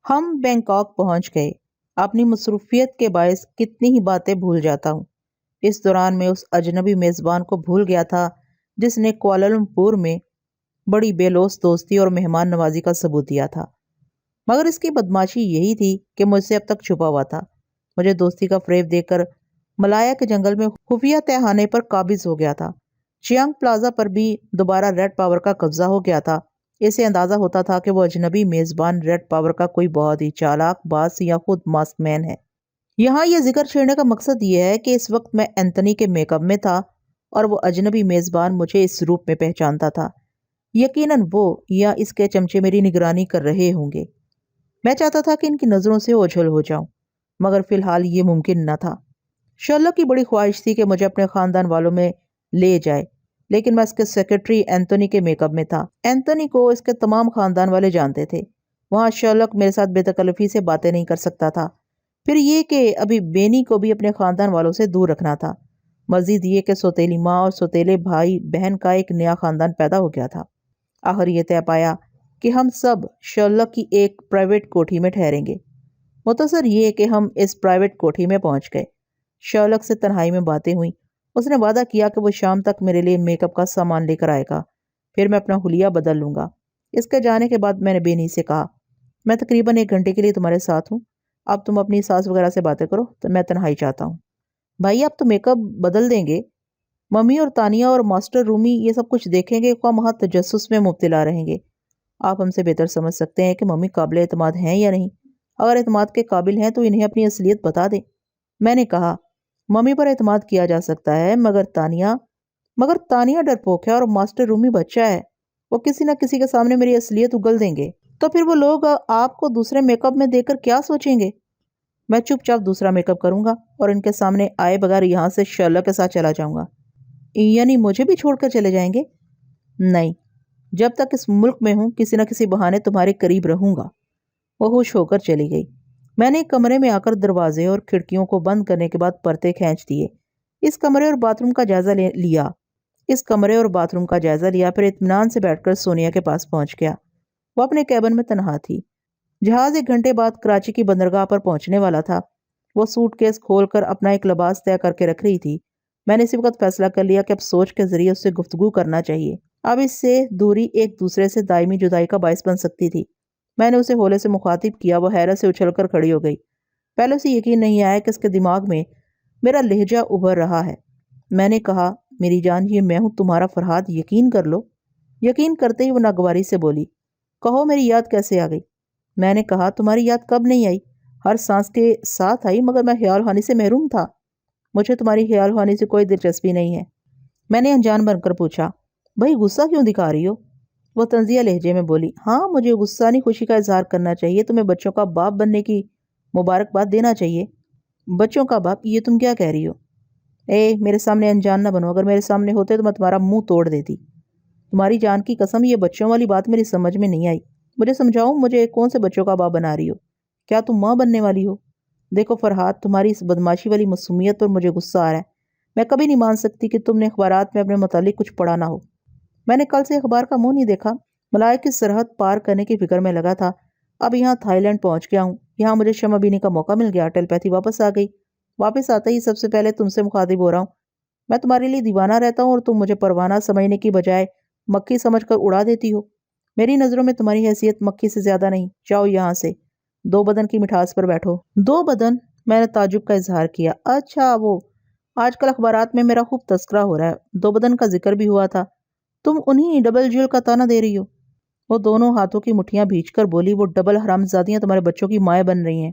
ہم بینکاک پہنچ گئے۔ اپنی مصروفیت کے باعث کتنی ہی باتیں بھول جاتا ہوں۔ اس دوران میں اس اجنبی میزبان کو بھول گیا تھا جس نے کوالالمپور میں بڑی بے لوث دوستی اور مہمان نوازی کا ثبوت دیا تھا، مگر اس کی بدماشی یہی تھی کہ مجھ سے اب تک چھپا ہوا تھا۔ مجھے دوستی کا فریب دے کر ملایا کے جنگل میں خفیہ تہانے پر قابض ہو گیا تھا۔ چیانگ پلازا پر بھی دوبارہ ریڈ پاور کا قبضہ ہو گیا تھا۔ اسے اندازہ ہوتا تھا کہ وہ اجنبی میزبان ریڈ پاور کا کوئی بہت ہی چالاک باز یا خود ماسک مین ہے۔ یہاں یہ ذکر چھیڑنے کا مقصد یہ ہے کہ اس وقت میں اینتھنی کے میک اپ میں تھا اور وہ اجنبی میزبان مجھے اس روپ میں پہچانتا تھا۔ یقیناً وہ یا اس کے چمچے میری نگرانی کر رہے ہوں گے۔ میں چاہتا تھا کہ ان کی نظروں سے اوجھل ہو جاؤں، مگر فی الحال یہ ممکن نہ تھا۔ شرلک کی بڑی خواہش تھی کہ مجھے اپنے خاندان والوں میں لے جائے، لیکن میں اس کے سیکرٹری اینتھنی کے میک اپ میں تھا۔ اینتھنی کو اس کے تمام خاندان والے جانتے تھے۔ وہاں شرلک میرے ساتھ بے تکلفی سے باتیں نہیں کر سکتا تھا۔ پھر یہ کہ ابھی بینی کو بھی اپنے خاندان والوں سے دور رکھنا تھا۔ مزید یہ کہ سوتیلی ماں اور سوتیلے بھائی بہن کا ایک نیا خاندان پیدا ہو گیا تھا۔ آخر یہ طے پایا کہ ہم سب شرلک کی ایک پرائیویٹ کوٹھی میں ٹھہریں گے۔ مختصر یہ کہ ہم اس پرائیویٹ کوٹھی میں پہنچ گئے۔ شرلک سے تنہائی میں باتیں ہوئیں۔ اس نے وعدہ کیا کہ وہ شام تک میرے لیے میک اپ کا سامان لے کر آئے گا، پھر میں اپنا حلیہ بدل لوں گا۔ اس کے جانے کے بعد میں نے بینی سے کہا، میں تقریباً 1 گھنٹے کے لیے تمہارے ساتھ ہوں، اب تم اپنی ساس وغیرہ سے باتیں کرو، تو میں تنہائی چاہتا ہوں۔ بھائی اب تو میک اپ بدل دیں گے، ممی اور تانیہ اور ماسٹر رومی یہ سب کچھ دیکھیں گے، خواہ مخواہ تجسس میں مبتلا رہیں گے۔ آپ ہم سے بہتر سمجھ سکتے ہیں کہ ممی قابل اعتماد ہیں یا نہیں۔ اگر اعتماد کے قابل ہیں تو انہیں اپنی اصلیت بتا دیں۔ میں نے کہا، ممی پر اعتماد کیا جا سکتا ہے، مگر تانیہ ڈرپوک ہے اور ماسٹر رومی بچہ ہے، وہ کسی نہ کسی کے سامنے میری اصلیت اگل دیں گے، تو پھر وہ لوگ آپ کو دوسرے میک اپ میں دیکھ کر کیا سوچیں گے؟ میں چپ چاپ دوسرا میک اپ کروں گا اور ان کے سامنے آئے بغیر یہاں سے شرلک کے ساتھ چلا جاؤں گا۔ یعنی مجھے بھی چھوڑ کر چلے جائیں گے؟ نہیں، جب تک اس ملک میں ہوں کسی نہ کسی بہانے تمہارے قریب رہوں گا۔ وہ خوش ہو کر چلی گئی۔ میں نے کمرے میں آ کر دروازے اور کھڑکیوں کو بند کرنے کے بعد پردے کھینچ دیے۔ اس کمرے اور باتھ روم کا جائزہ لیا، پھر اطمینان سے بیٹھ کر سونیا کے پاس پہنچ گیا۔ وہ اپنے کیبن میں تنہا تھی۔ جہاز 1 گھنٹے بعد کراچی کی بندرگاہ پر پہنچنے والا تھا۔ وہ سوٹ کیس کھول کر اپنا ایک لباس طے کر کے رکھ رہی تھی۔ میں نے اسی وقت فیصلہ کر لیا کہ اب سوچ کے ذریعے اس سے گفتگو کرنا چاہیے۔ اب اس سے دوری ایک دوسرے سے دائمی جدائی کا باعث بن سکتی تھی۔ میں نے اسے ہولے سے مخاطب کیا۔ وہ حیرت سے اچھل کر کھڑی ہو گئی۔ پہلے اسے یقین نہیں آیا کہ اس کے دماغ میں میرا لہجہ ابھر رہا ہے۔ میں نے کہا، میری جان، یہ میں ہوں تمہارا فرہاد، یقین کر لو۔ یقین کرتے ہی وہ ناگواری سے بولی، کہو میری یاد کیسے آ گئی؟ میں نے کہا، تمہاری یاد کب نہیں آئی؟ ہر سانس کے ساتھ آئی، مگر میں خیال خوانی سے محروم تھا۔ مجھے تمہاری خیال خوانی سے کوئی دلچسپی نہیں ہے۔ میں نے انجان بن کر پوچھا، بھائی غصہ کیوں دکھا رہی ہو؟ وہ طنزیہ لہجے میں بولی، ہاں مجھے غصہ نہیں، خوشی کا اظہار کرنا چاہیے۔ تمہیں بچوں کا باپ بننے کی مبارکباد دینا چاہیے۔ بچوں کا باپ؟ یہ تم کیا کہہ رہی ہو؟ میرے سامنے انجان نہ بنو، اگر میرے سامنے ہوتے تو میں تمہارا منہ توڑ دیتی۔ تمہاری جان کی قسم، یہ بچوں والی بات میری سمجھ میں نہیں آئی۔ مجھے سمجھاؤ، مجھے کون سے بچوں کا باپ بنا رہی ہو؟ کیا تم ماں بننے والی ہو؟ دیکھو فرحاد، تمہاری اس بدماشی والی معصومیت پر مجھے غصہ آ رہا ہے۔ میں کبھی نہیں مان سکتی کہ تم نے اخبارات میں اپنے متعلق کچھ پڑھا نہ ہو۔ میں نے کل سے اخبار کا منہ نہیں دیکھا۔ ملائک کی سرحد پار کرنے کی فکر میں لگا تھا۔ اب یہاں تھائی لینڈ پہنچ گیا ہوں۔ یہاں مجھے شمع بینی کا موقع مل گیا۔ ٹیلیپیتھی واپس آ گئی۔ واپس آتے ہی سب سے پہلے تم سے مخاطب ہو رہا ہوں۔ میں تمہارے لیے دیوانہ رہتا ہوں اور تم مجھے پروانہ سمجھنے کی بجائے مکھی سمجھ کر اڑا دیتی ہو۔ میری نظروں میں تمہاری حیثیت مکھی سے زیادہ نہیں۔ جاؤ یہاں سے، 2 بدن کی مٹھاس پر بیٹھو۔ 2 بدن؟ میں نے تعجب کا اظہار کیا۔ اچھا، وہ آج کل اخبارات میں میرا خوب تذکرہ ہو رہا ہے، 2 بدن کا ذکر بھی ہوا تھا۔ تم انہی ڈبل جیل کا تانا دے رہی ہو؟ وہ دونوں ہاتھوں کی مٹھیاں بھیج کر بولی، وہ ڈبل حرامزادیاں تمہارے بچوں کی مائیں بن رہی ہیں۔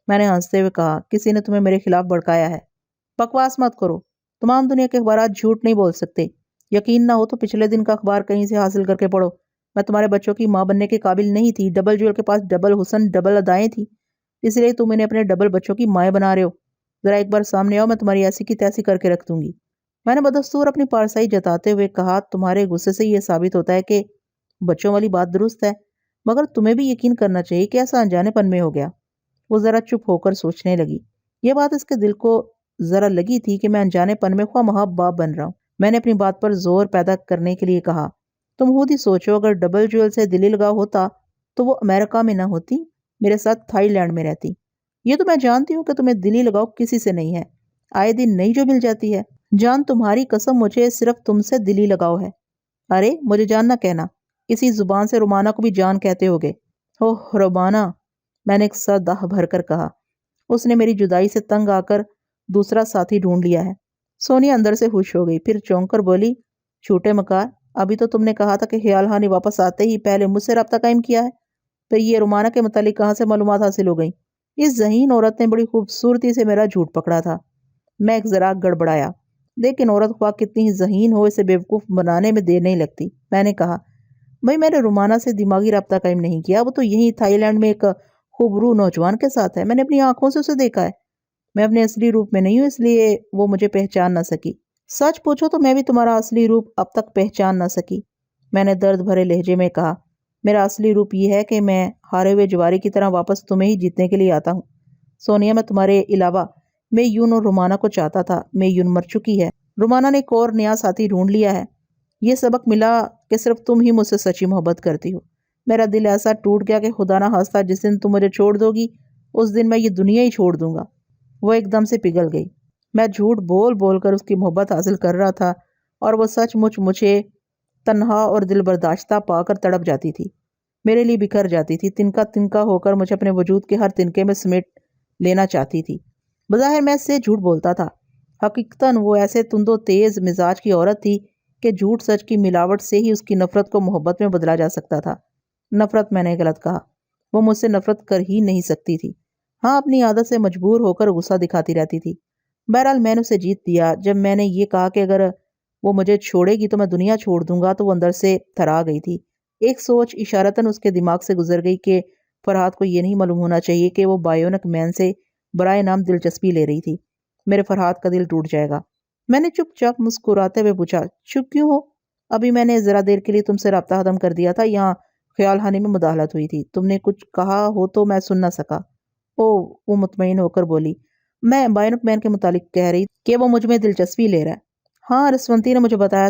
میں نے ہنستے ہوئے کہا، کسی نے تمہیں میرے خلاف بھڑکایا ہے؟ بکواس مت کرو، تمام دنیا کے اخبارات جھوٹ نہیں بول سکتے۔ یقین نہ ہو تو پچھلے دن کا اخبار کہیں سے حاصل کر کے پڑھو۔ میں تمہارے بچوں کی ماں بننے کے قابل نہیں تھی۔ ڈبل جیل کے پاس ڈبل حسن، ڈبل ادائیں تھی، اس لیے تم انہیں اپنے ڈبل بچوں کی مائیں بنا رہے ہو۔ ذرا ایک بار سامنے آؤ، میں تمہاری ایسی کی تیسی کر کے رکھ دوں گی۔ میں نے بدستور اپنی پارسائی جتاتے ہوئے کہا، تمہارے غصے سے یہ ثابت ہوتا ہے کہ بچوں والی بات درست ہے، مگر تمہیں بھی یقین کرنا چاہیے کہ ایسا انجانے پن میں ہو گیا۔ وہ ذرا چپ ہو کر سوچنے لگی۔ یہ بات اس کے دل کو ذرا لگی تھی کہ میں انجانے پن میں خواہ مخواہ باپ بن رہا ہوں۔ میں نے اپنی بات پر زور پیدا کرنے کے لیے کہا، تم خود ہی سوچو، اگر ڈبل جیل سے دلی لگاؤ ہوتا تو وہ امریکہ میں نہ ہوتی، میرے ساتھ تھائی لینڈ میں رہتی۔ یہ تو میں جانتی ہوں کہ تمہیں دلی لگاؤ کسی سے نہیں ہے، آئے دن نئی جو مل جاتی ہے۔ جان تمہاری قسم مجھے صرف تم سے دلی لگاؤ ہے۔ ارے مجھے جان نہ کہنا، اسی زبان سے رومانہ کو بھی جان کہتے ہوگے۔ اوہ رومانہ، میں نے ایک سر دہ بھر کر کہا، اس نے میری جدائی سے تنگ آ کر دوسرا ساتھی ڈھونڈ لیا ہے۔ سونیا اندر سے خوش ہو گئی، پھر چونک کر بولی، چھوٹے مکار، ابھی تو تم نے کہا تھا کہ خیال ہانی واپس آتے ہی پہلے مجھ سے رابطہ قائم کیا ہے، پھر یہ رومانہ کے متعلق کہاں سے معلومات حاصل ہو گئی؟ اس ذہین عورت نے بڑی خوبصورتی سے میرا جھوٹ پکڑا تھا۔ میں ایک ذرا گڑبڑایا، لیکن عورت خواہ کتنی ہی ذہین ہو اسے بیوقوف بنانے میں دیر نہیں لگتی۔ میں نے کہا، بھئی میں نے رومانہ سے دماغی رابطہ قائم نہیں کیا، وہ تو یہیں تھائی لینڈ میں ایک خوبرو نوجوان کے ساتھ ہے، میں نے اپنی آنکھوں سے اسے دیکھا ہے۔ میں اپنے اصلی روپ میں نہیں ہوں، اس لیے وہ مجھے پہچان نہ سکی۔ سچ پوچھو تو میں بھی تمہارا اصلی روپ اب تک پہچان نہ سکی، میں نے درد بھرے لہجے میں کہا۔ میرا اصلی روپ یہ ہے کہ میں ہارے ہوئے جواری کی طرح واپس تمہیں ہی جیتنے کے لیے آتا ہوں۔ سونیا، میں تمہارے علاوہ میں یون اور رومانہ کو چاہتا تھا، میں یون مر چکی ہے، رومانہ نے ایک اور نیا ساتھی ڈھونڈ لیا ہے۔ یہ سبق ملا کہ صرف تم ہی مجھ سے سچی محبت کرتی ہو۔ میرا دل ایسا ٹوٹ گیا کہ خدا نہ خواستہ جس دن تم مجھے چھوڑ دو گی اس دن میں یہ دنیا ہی چھوڑ دوں گا۔ وہ ایک دم سے پگھل گئی۔ میں جھوٹ بول بول کر اس کی محبت حاصل کر رہا تھا اور وہ سچ مچ مجھے تنہا اور دل برداشتہ پا کر تڑپ جاتی تھی، میرے لیے بکھر جاتی تھی، تنکا تنکا ہو کر مجھے اپنے وجود کے ہر تنکے میں سمیٹ لینا چاہتی تھی۔ بظاہر میں اس سے جھوٹ بولتا تھا، حقیقتاً وہ ایسے تند و تیز مزاج کی عورت تھی کہ جھوٹ سچ کی ملاوٹ سے ہی اس کی نفرت کو محبت میں بدلا جا سکتا تھا۔ نفرت، میں نے غلط کہا، وہ مجھ سے نفرت کر ہی نہیں سکتی تھی، ہاں اپنی عادت سے مجبور ہو کر غصہ دکھاتی رہتی تھی۔ بہرحال میں نے اسے جیت دیا۔ جب میں نے یہ کہا کہ اگر وہ مجھے چھوڑے گی تو میں دنیا چھوڑ دوں گا تو وہ اندر سے تھرا گئی تھی۔ ایک سوچ اشارتاً اس کے دماغ سے گزر گئی کہ فرحاد کو یہ نہیں معلوم ہونا چاہیے کہ وہ بایونک مین سے برائے نام دلچسپی لے رہی تھی، میرے فرحاد کا دل ٹوٹ جائے گا۔ میں نے چپ چاپ مسکراتے ہوئے پوچھا، چپ کیوں ہو؟ ابھی میں نے ذرا دیر کے لیے تم سے رابطہ ختم کر دیا تھا، یہاں خیال ہانی میں مداخلت ہوئی تھی، تم نے کچھ کہا ہو تو میں سن نہ سکا۔ وہ مطمئن ہو کر بولی، میں بایونک مین کے متعلق کہہ رہی کہ وہ مجھ میں دلچسپی لے رہا ہے۔ ہاں، رسونتی نے مجھے بتایا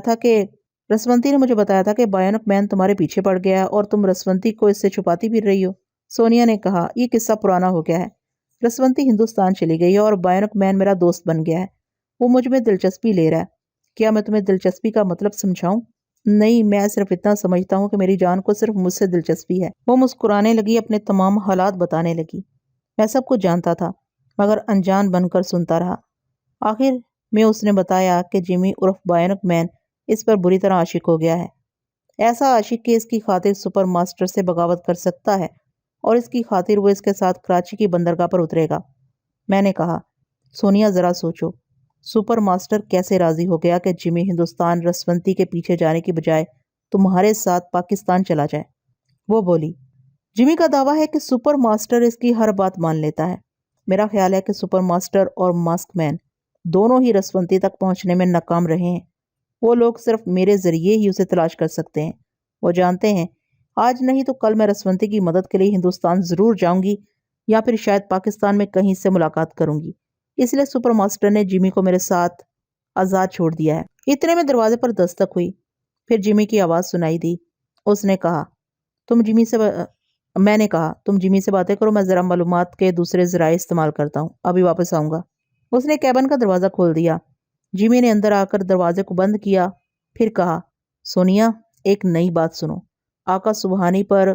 تھا کہ بایونک مین تمہارے پیچھے پڑ گیا ہے اور تم رسونتی کو اس سے چھپاتی پھر رہی ہو۔ سونیا نے کہا، یہ قصہ پرانا ہو گیا ہے، رسونتی ہندوستان چلی گئی ہے اور بایونک مین میرا دوست بن گیا ہے، وہ مجھ میں دلچسپی لے رہا ہے۔ کیا میں تمہیں دلچسپی کا مطلب سمجھاؤں؟ نہیں، میں صرف اتنا سمجھتا ہوں کہ میری جان کو صرف مجھ سے دلچسپی ہے۔ وہ مسکرانے لگی، اپنے تمام حالات بتانے لگی۔ میں سب کچھ جانتا تھا مگر انجان بن کر سنتا رہا۔ آخر میں اس نے بتایا کہ جمی عرف بایونک مین اس پر بری طرح عاشق ہو گیا ہے، ایسا عاشق کہ اس کی خاطر سپر ماسٹر سے بغاوت کر سکتا ہے اور اس کی خاطر وہ اس کے ساتھ کراچی کی بندرگاہ پر اترے گا۔ میں نے کہا، سونیا ذرا سوچو، سپر ماسٹر کیسے راضی ہو گیا کہ جمی ہندوستان رسونتی کے پیچھے جانے کی بجائے تمہارے ساتھ پاکستان چلا جائے؟ وہ بولی، جمی کا دعویٰ ہے کہ سپر ماسٹر اس کی ہر بات مان لیتا ہے۔ میرا خیال ہے کہ سپر ماسٹر اور ماسک مین دونوں ہی رسونتی تک پہنچنے میں ناکام رہے ہیں، وہ لوگ صرف میرے ذریعے ہی اسے تلاش کر سکتے ہیں۔ وہ جانتے ہیں آج نہیں تو کل میں رسونتی کی مدد کے لیے ہندوستان ضرور جاؤں گی یا پھر شاید پاکستان میں کہیں سے ملاقات کروں گی، اس لیے سپر ماسٹر نے جمی کو میرے ساتھ آزاد چھوڑ دیا ہے۔ اتنے میں دروازے پر دستک ہوئی، پھر جمی کی آواز سنائی دی۔ اس نے کہا، میں نے کہا، تم جمی سے باتیں کرو، میں ذرا معلومات کے دوسرے ذرائع استعمال کرتا ہوں، ابھی واپس آؤں گا۔ اس نے کیبن کا دروازہ کھول دیا۔ جمی نے اندر آ کر دروازے کو بند کیا، پھر کہا، سونیا ایک نئی بات سنو، آقا سبحانی پر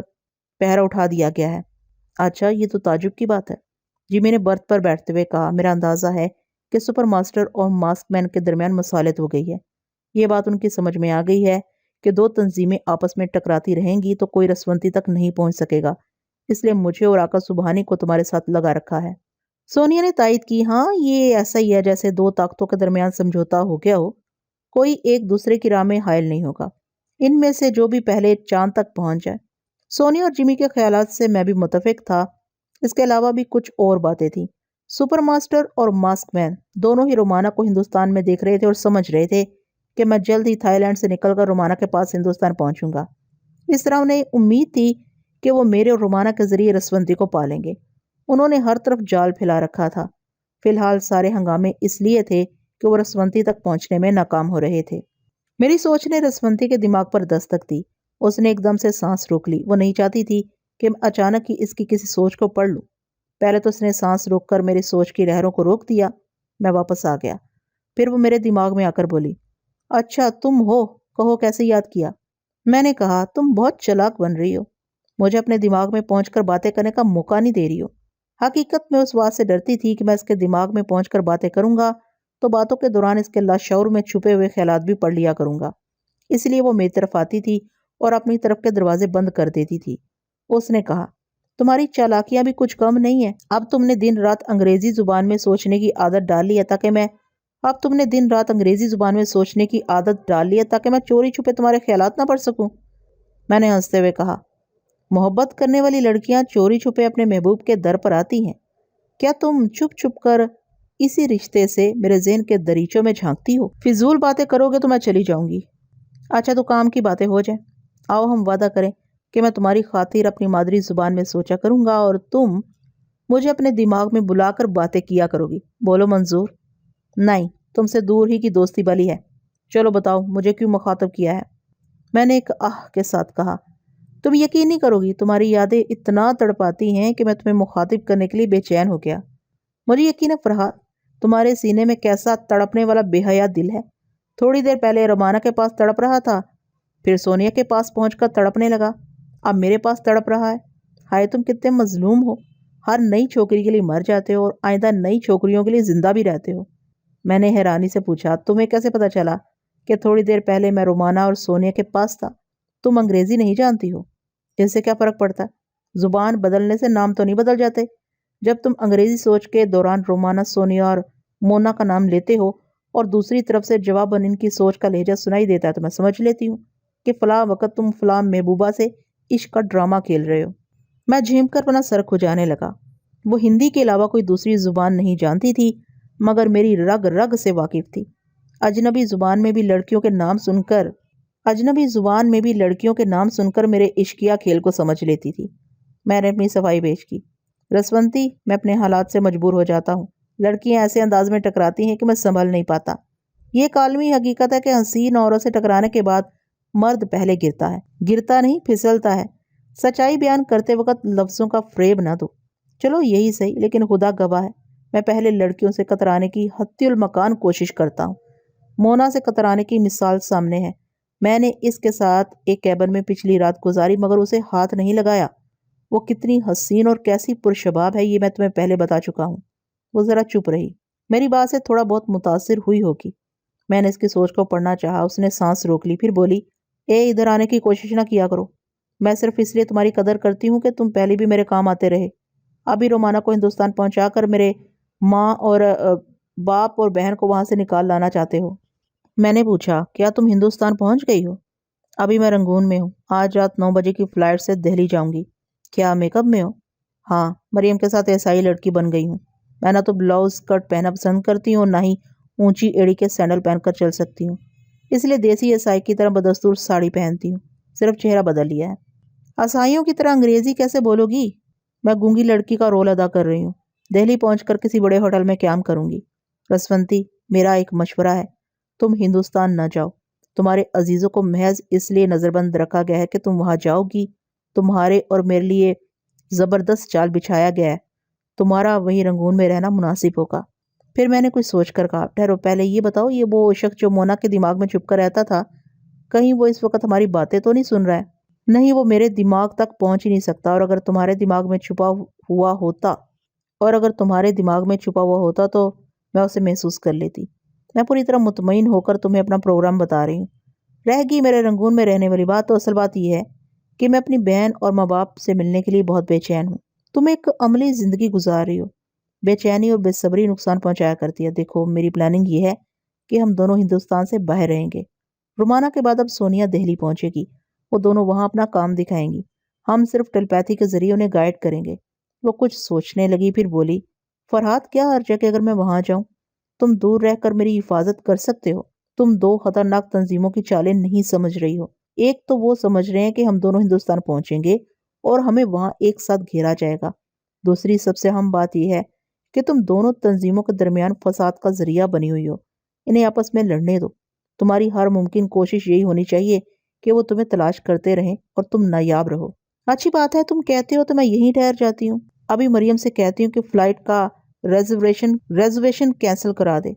پہرا اٹھا دیا گیا ہے۔ اچھا، یہ تو تعجب کی بات ہے، جمی نے برتھ پر بیٹھتے ہوئے کہا۔ میرا اندازہ ہے کہ سپر ماسٹر اور ماسک مین کے درمیان مصالحت ہو گئی ہے، یہ بات ان کی سمجھ میں آ گئی ہے کہ دو تنظیمیں آپس میں ٹکراتی رہیں گی تو کوئی رسونتی تک نہیں پہنچ سکے گا، اس لیے مجھے اور آقا سبحانی کو تمہارے ساتھ لگا رکھا ہے۔ سونیا نے تائید کی، ہاں یہ ایسا ہی ہے جیسے دو طاقتوں کے درمیان سمجھوتا ہو گیا ہو، کوئی ایک دوسرے کی راہ میں حائل نہیں ہوگا، ان میں سے جو بھی پہلے چاند تک پہنچ جائے۔ سونیا اور جمی کے خیالات سے میں بھی متفق تھا، اس کے علاوہ بھی کچھ اور باتیں تھیں۔ سپر ماسٹر اور ماسک مین دونوں ہی رومانہ کو ہندوستان میں دیکھ رہے تھے اور سمجھ رہے تھے کہ میں جلد ہی تھائی لینڈ سے نکل کر رومانہ کے پاس ہندوستان پہنچوں گا۔ اس طرح انہیں امید تھی کہ وہ میرے اور رومانہ کے ذریعے رسونتی کو پالیں گے۔ انہوں نے ہر طرف جال پھیلا رکھا تھا۔ فی الحال سارے ہنگامے اس لیے تھے کہ وہ رسونتی تک پہنچنے میں ناکام ہو رہے تھے۔ میری سوچ نے رسونتی کے دماغ پر دستک دی، اس نے ایک دم سے سانس روک لی، وہ نہیں چاہتی تھی کہ میں اچانک ہی اس کی کسی سوچ کو پڑھ لوں۔ پہلے تو اس نے سانس روک کر میری سوچ کی لہروں کو روک دیا۔ میں واپس آ گیا۔ پھر وہ میرے دماغ میں آ کر بولی، اچھا تم ہو، کہو کیسے یاد کیا؟ میں نے کہا، تم بہت چلاک بن رہی ہو، مجھے اپنے دماغ میں پہنچ کر باتیں کرنے کا موقع نہیں دے رہی ہو۔ حقیقت میں اس بات سے ڈرتی تھی کہ میں اس کے دماغ میں پہنچ کر باتیں کروں گا تو باتوں کے دوران اس کے لاشعور میں چھپے ہوئے خیالات بھی پڑھ لیا کروں گا۔ اس لیے وہ میری طرف آتی تھی اور اپنی طرف کے دروازے بند کر دیتی تھی۔ اس نے کہا، تمہاری چالاکیاں بھی کچھ کم نہیں ہیں۔ اب تم نے دن رات انگریزی زبان میں سوچنے کی عادت ڈال لی ہے تاکہ میں چوری چھپے تمہارے خیالات نہ پڑھ سکوں۔ میں نے ہنستے ہوئے کہا، محبت کرنے والی لڑکیاں چوری چھپے اپنے محبوب کے در پر آتی ہیں، کیا تم چھپ چھپ کر اسی رشتے سے میرے ذہن کے دریچوں میں جھانکتی ہو؟ فضول باتیں کرو گے تو میں چلی جاؤں گی۔ اچھا تو کام کی باتیں ہو جائیں۔ آؤ ہم وعدہ کریں کہ میں تمہاری خاطر اپنی مادری زبان میں سوچا کروں گا اور تم مجھے اپنے دماغ میں بلا کر باتیں کیا کرو گی۔ بولو منظور؟ نہیں، تم سے دور ہی کی دوستی بلی ہے۔ چلو بتاؤ مجھے کیوں مخاطب کیا ہے؟ میں نے ایک آہ کے ساتھ کہا، تم یقین نہیں کرو گی، تمہاری یادیں اتنا تڑپاتی ہیں کہ میں تمہیں مخاطب کرنے کے لیے بے چین ہو گیا۔ مجھے یقین ہے فرحات، تمہارے سینے میں کیسا تڑپنے والا بے حیا دل ہے۔ تھوڑی دیر پہلے رومانہ کے پاس تڑپ رہا تھا، پھر سونیا کے پاس پہنچ کر تڑپنے لگا، اب میرے پاس تڑپ رہا ہے۔ ہائے تم کتنے مظلوم ہو، ہر نئی چھوکری کے لیے مر جاتے ہو اور آئندہ نئی چھوکریوں کے لیے زندہ بھی رہتے ہو۔ میں نے حیرانی سے پوچھا، تمہیں کیسے پتا چلا کہ تھوڑی دیر پہلے میں رومانہ اور سونیا کے پاس تھا؟ تم انگریزی نہیں جانتی ہو، اس سے کیا فرق پڑتا ہے؟ زبان بدلنے سے نام تو نہیں بدل جاتے۔ جب تم انگریزی سوچ کے دوران رومانہ، سونیا اور مونا کا نام لیتے ہو اور دوسری طرف سے جواباً ان کی سوچ کا لہجہ سنائی دیتا ہے تو میں سمجھ لیتی ہوں کہ فلاں وقت تم فلاں محبوبہ سے عشق کا ڈرامہ کھیل رہے ہو۔ میں جھیم کر اپنا سر کھجانے لگا۔ وہ ہندی کے علاوہ کوئی دوسری زبان نہیں جانتی تھی مگر میری رگ رگ سے واقف تھی۔ اجنبی زبان میں بھی لڑکیوں کے نام سن کر میرے عشقیہ کھیل کو سمجھ لیتی تھی۔ میں نے اپنی صفائی پیش کی، رسونتی میں اپنے حالات سے مجبور ہو جاتا ہوں، لڑکیاں ایسے انداز میں ٹکراتی ہیں کہ میں سنبھل نہیں پاتا۔ یہ ایک عالمی حقیقت ہے کہ حسین عورت سے ٹکرانے کے بعد مرد پہلے گرتا ہے، گرتا نہیں پھسلتا ہے۔ سچائی بیان کرتے وقت لفظوں کا فریب نہ دو۔ چلو یہی صحیح، لیکن خدا گواہ ہے میں پہلے لڑکیوں سے کترانے کی حتی المکان کوشش کرتا ہوں۔ مونا سے کترانے کی مثال سامنے ہے۔ میں نے اس کے ساتھ ایک کیبن میں پچھلی رات گزاری مگر اسے ہاتھ نہیں لگایا۔ وہ کتنی حسین اور کیسی پرشباب ہے یہ میں تمہیں پہلے بتا چکا ہوں۔ وہ ذرا چپ رہی، میری بات سے تھوڑا بہت متاثر ہوئی ہوگی۔ میں نے اس کی سوچ کو پڑھنا چاہا۔ اس نے سانس روک لی، پھر بولی، ادھر آنے کی کوشش نہ کیا کرو، میں صرف اس لیے تمہاری قدر کرتی ہوں کہ تم پہلے بھی میرے کام آتے رہے۔ ابھی رومانہ کو ہندوستان پہنچا کر میرے ماں اور باپ اور بہن کو وہاں سے نکال لانا چاہتے ہو۔ میں نے پوچھا، کیا تم ہندوستان پہنچ گئی ہو؟ ابھی میں رنگون میں ہوں، آج رات 9 بجے کی فلائٹ سے دہلی جاؤں گی۔ کیا میک اپ میں ہو؟ ہاں، مریم کے ساتھ ایسائی لڑکی بن گئی ہوں۔ میں نہ تو بلاؤز اسکرٹ پہننا پسند کرتی ہوں اور نہ ہی اونچی ایڑی کے سینڈل پہن کر چل سکتی ہوں، اس لیے دیسی عیسائی کی طرح بدستور ساڑی پہنتی ہوں، صرف چہرہ بدل لیا ہے۔ عیسائیوں کی طرح انگریزی کیسے بولو گی؟ میں گونگی لڑکی کا رول ادا کر رہی ہوں۔ دہلی پہنچ کر کسی بڑے ہوٹل میں قیام کروں گی۔ رسونتی، میرا ایک مشورہ ہے، تم ہندوستان نہ جاؤ۔ تمہارے عزیزوں کو محض اس لیے نظر بند رکھا گیا ہے کہ تم وہاں جاؤ گی، تمہارے اور میرے لیے زبردست جال بچھایا گیا ہے، تمہارا وہیں رنگون میں رہنا مناسب ہوگا۔ پھر میں نے کچھ سوچ کر کہا، ٹھہرو، پہلے یہ بتاؤ، یہ وہ شخص جو مونا کے دماغ میں چھپ کر رہتا تھا، کہیں وہ اس وقت ہماری باتیں تو نہیں سن رہا ہے؟ نہیں، وہ میرے دماغ تک پہنچ ہی نہیں سکتا، اور اگر تمہارے دماغ میں چھپا ہوا ہوتا تو میں اسے محسوس کر لیتی۔ میں پوری طرح مطمئن ہو کر تمہیں اپنا پروگرام بتا رہی ہوں۔ رہ گئی میرے رنگون میں رہنے والی بات، تو اصل بات یہ ہے کہ میں اپنی بہن اور ماں باپ سے ملنے کے لیے بہت بے چین ہوں۔ تم ایک عملی زندگی گزار رہی ہو، بے چینی اور بے صبری نقصان پہنچایا کرتی ہے۔ دیکھو، میری پلاننگ یہ ہے کہ ہم دونوں ہندوستان سے باہر رہیں گے۔ رومانہ کے بعد اب سونیا دہلی پہنچے گی، وہ دونوں وہاں اپنا کام دکھائیں گی، ہم صرف ٹیلیپیتھی کے ذریعے انہیں گائیڈ کریں گے۔ وہ کچھ سوچنے لگی، پھر بولی، فرحات، کیا حرج ہے کہ اگر میں وہاں جاؤں؟ تم دور رہ کر میری حفاظت کر سکتے ہو۔ تم 2 خطرناک تنظیموں کی چالیں نہیں سمجھ رہی ہو۔ ایک تو وہ سمجھ رہے ہیں کہ ہم دونوں ہندوستان پہنچیں گے اور ہمیں وہاں ایک ساتھ گھیرا جائے گا۔ دوسری سب سے اہم بات یہ ہے کہ تم دونوں تنظیموں کے درمیان فساد کا ذریعہ بنی ہوئی ہو۔ انہیں آپس میں لڑنے دو۔ تمہاری ہر ممکن کوشش یہی ہونی چاہیے کہ وہ تمہیں تلاش کرتے رہیں اور تم نایاب رہو۔ اچھی بات ہے، تم کہتے ہو تو میں یہیں ٹھہر جاتی ہوں۔ ابھی مریم سے کہتی ہوں کہ فلائٹ کا ریزرویشن کینسل کرا دے۔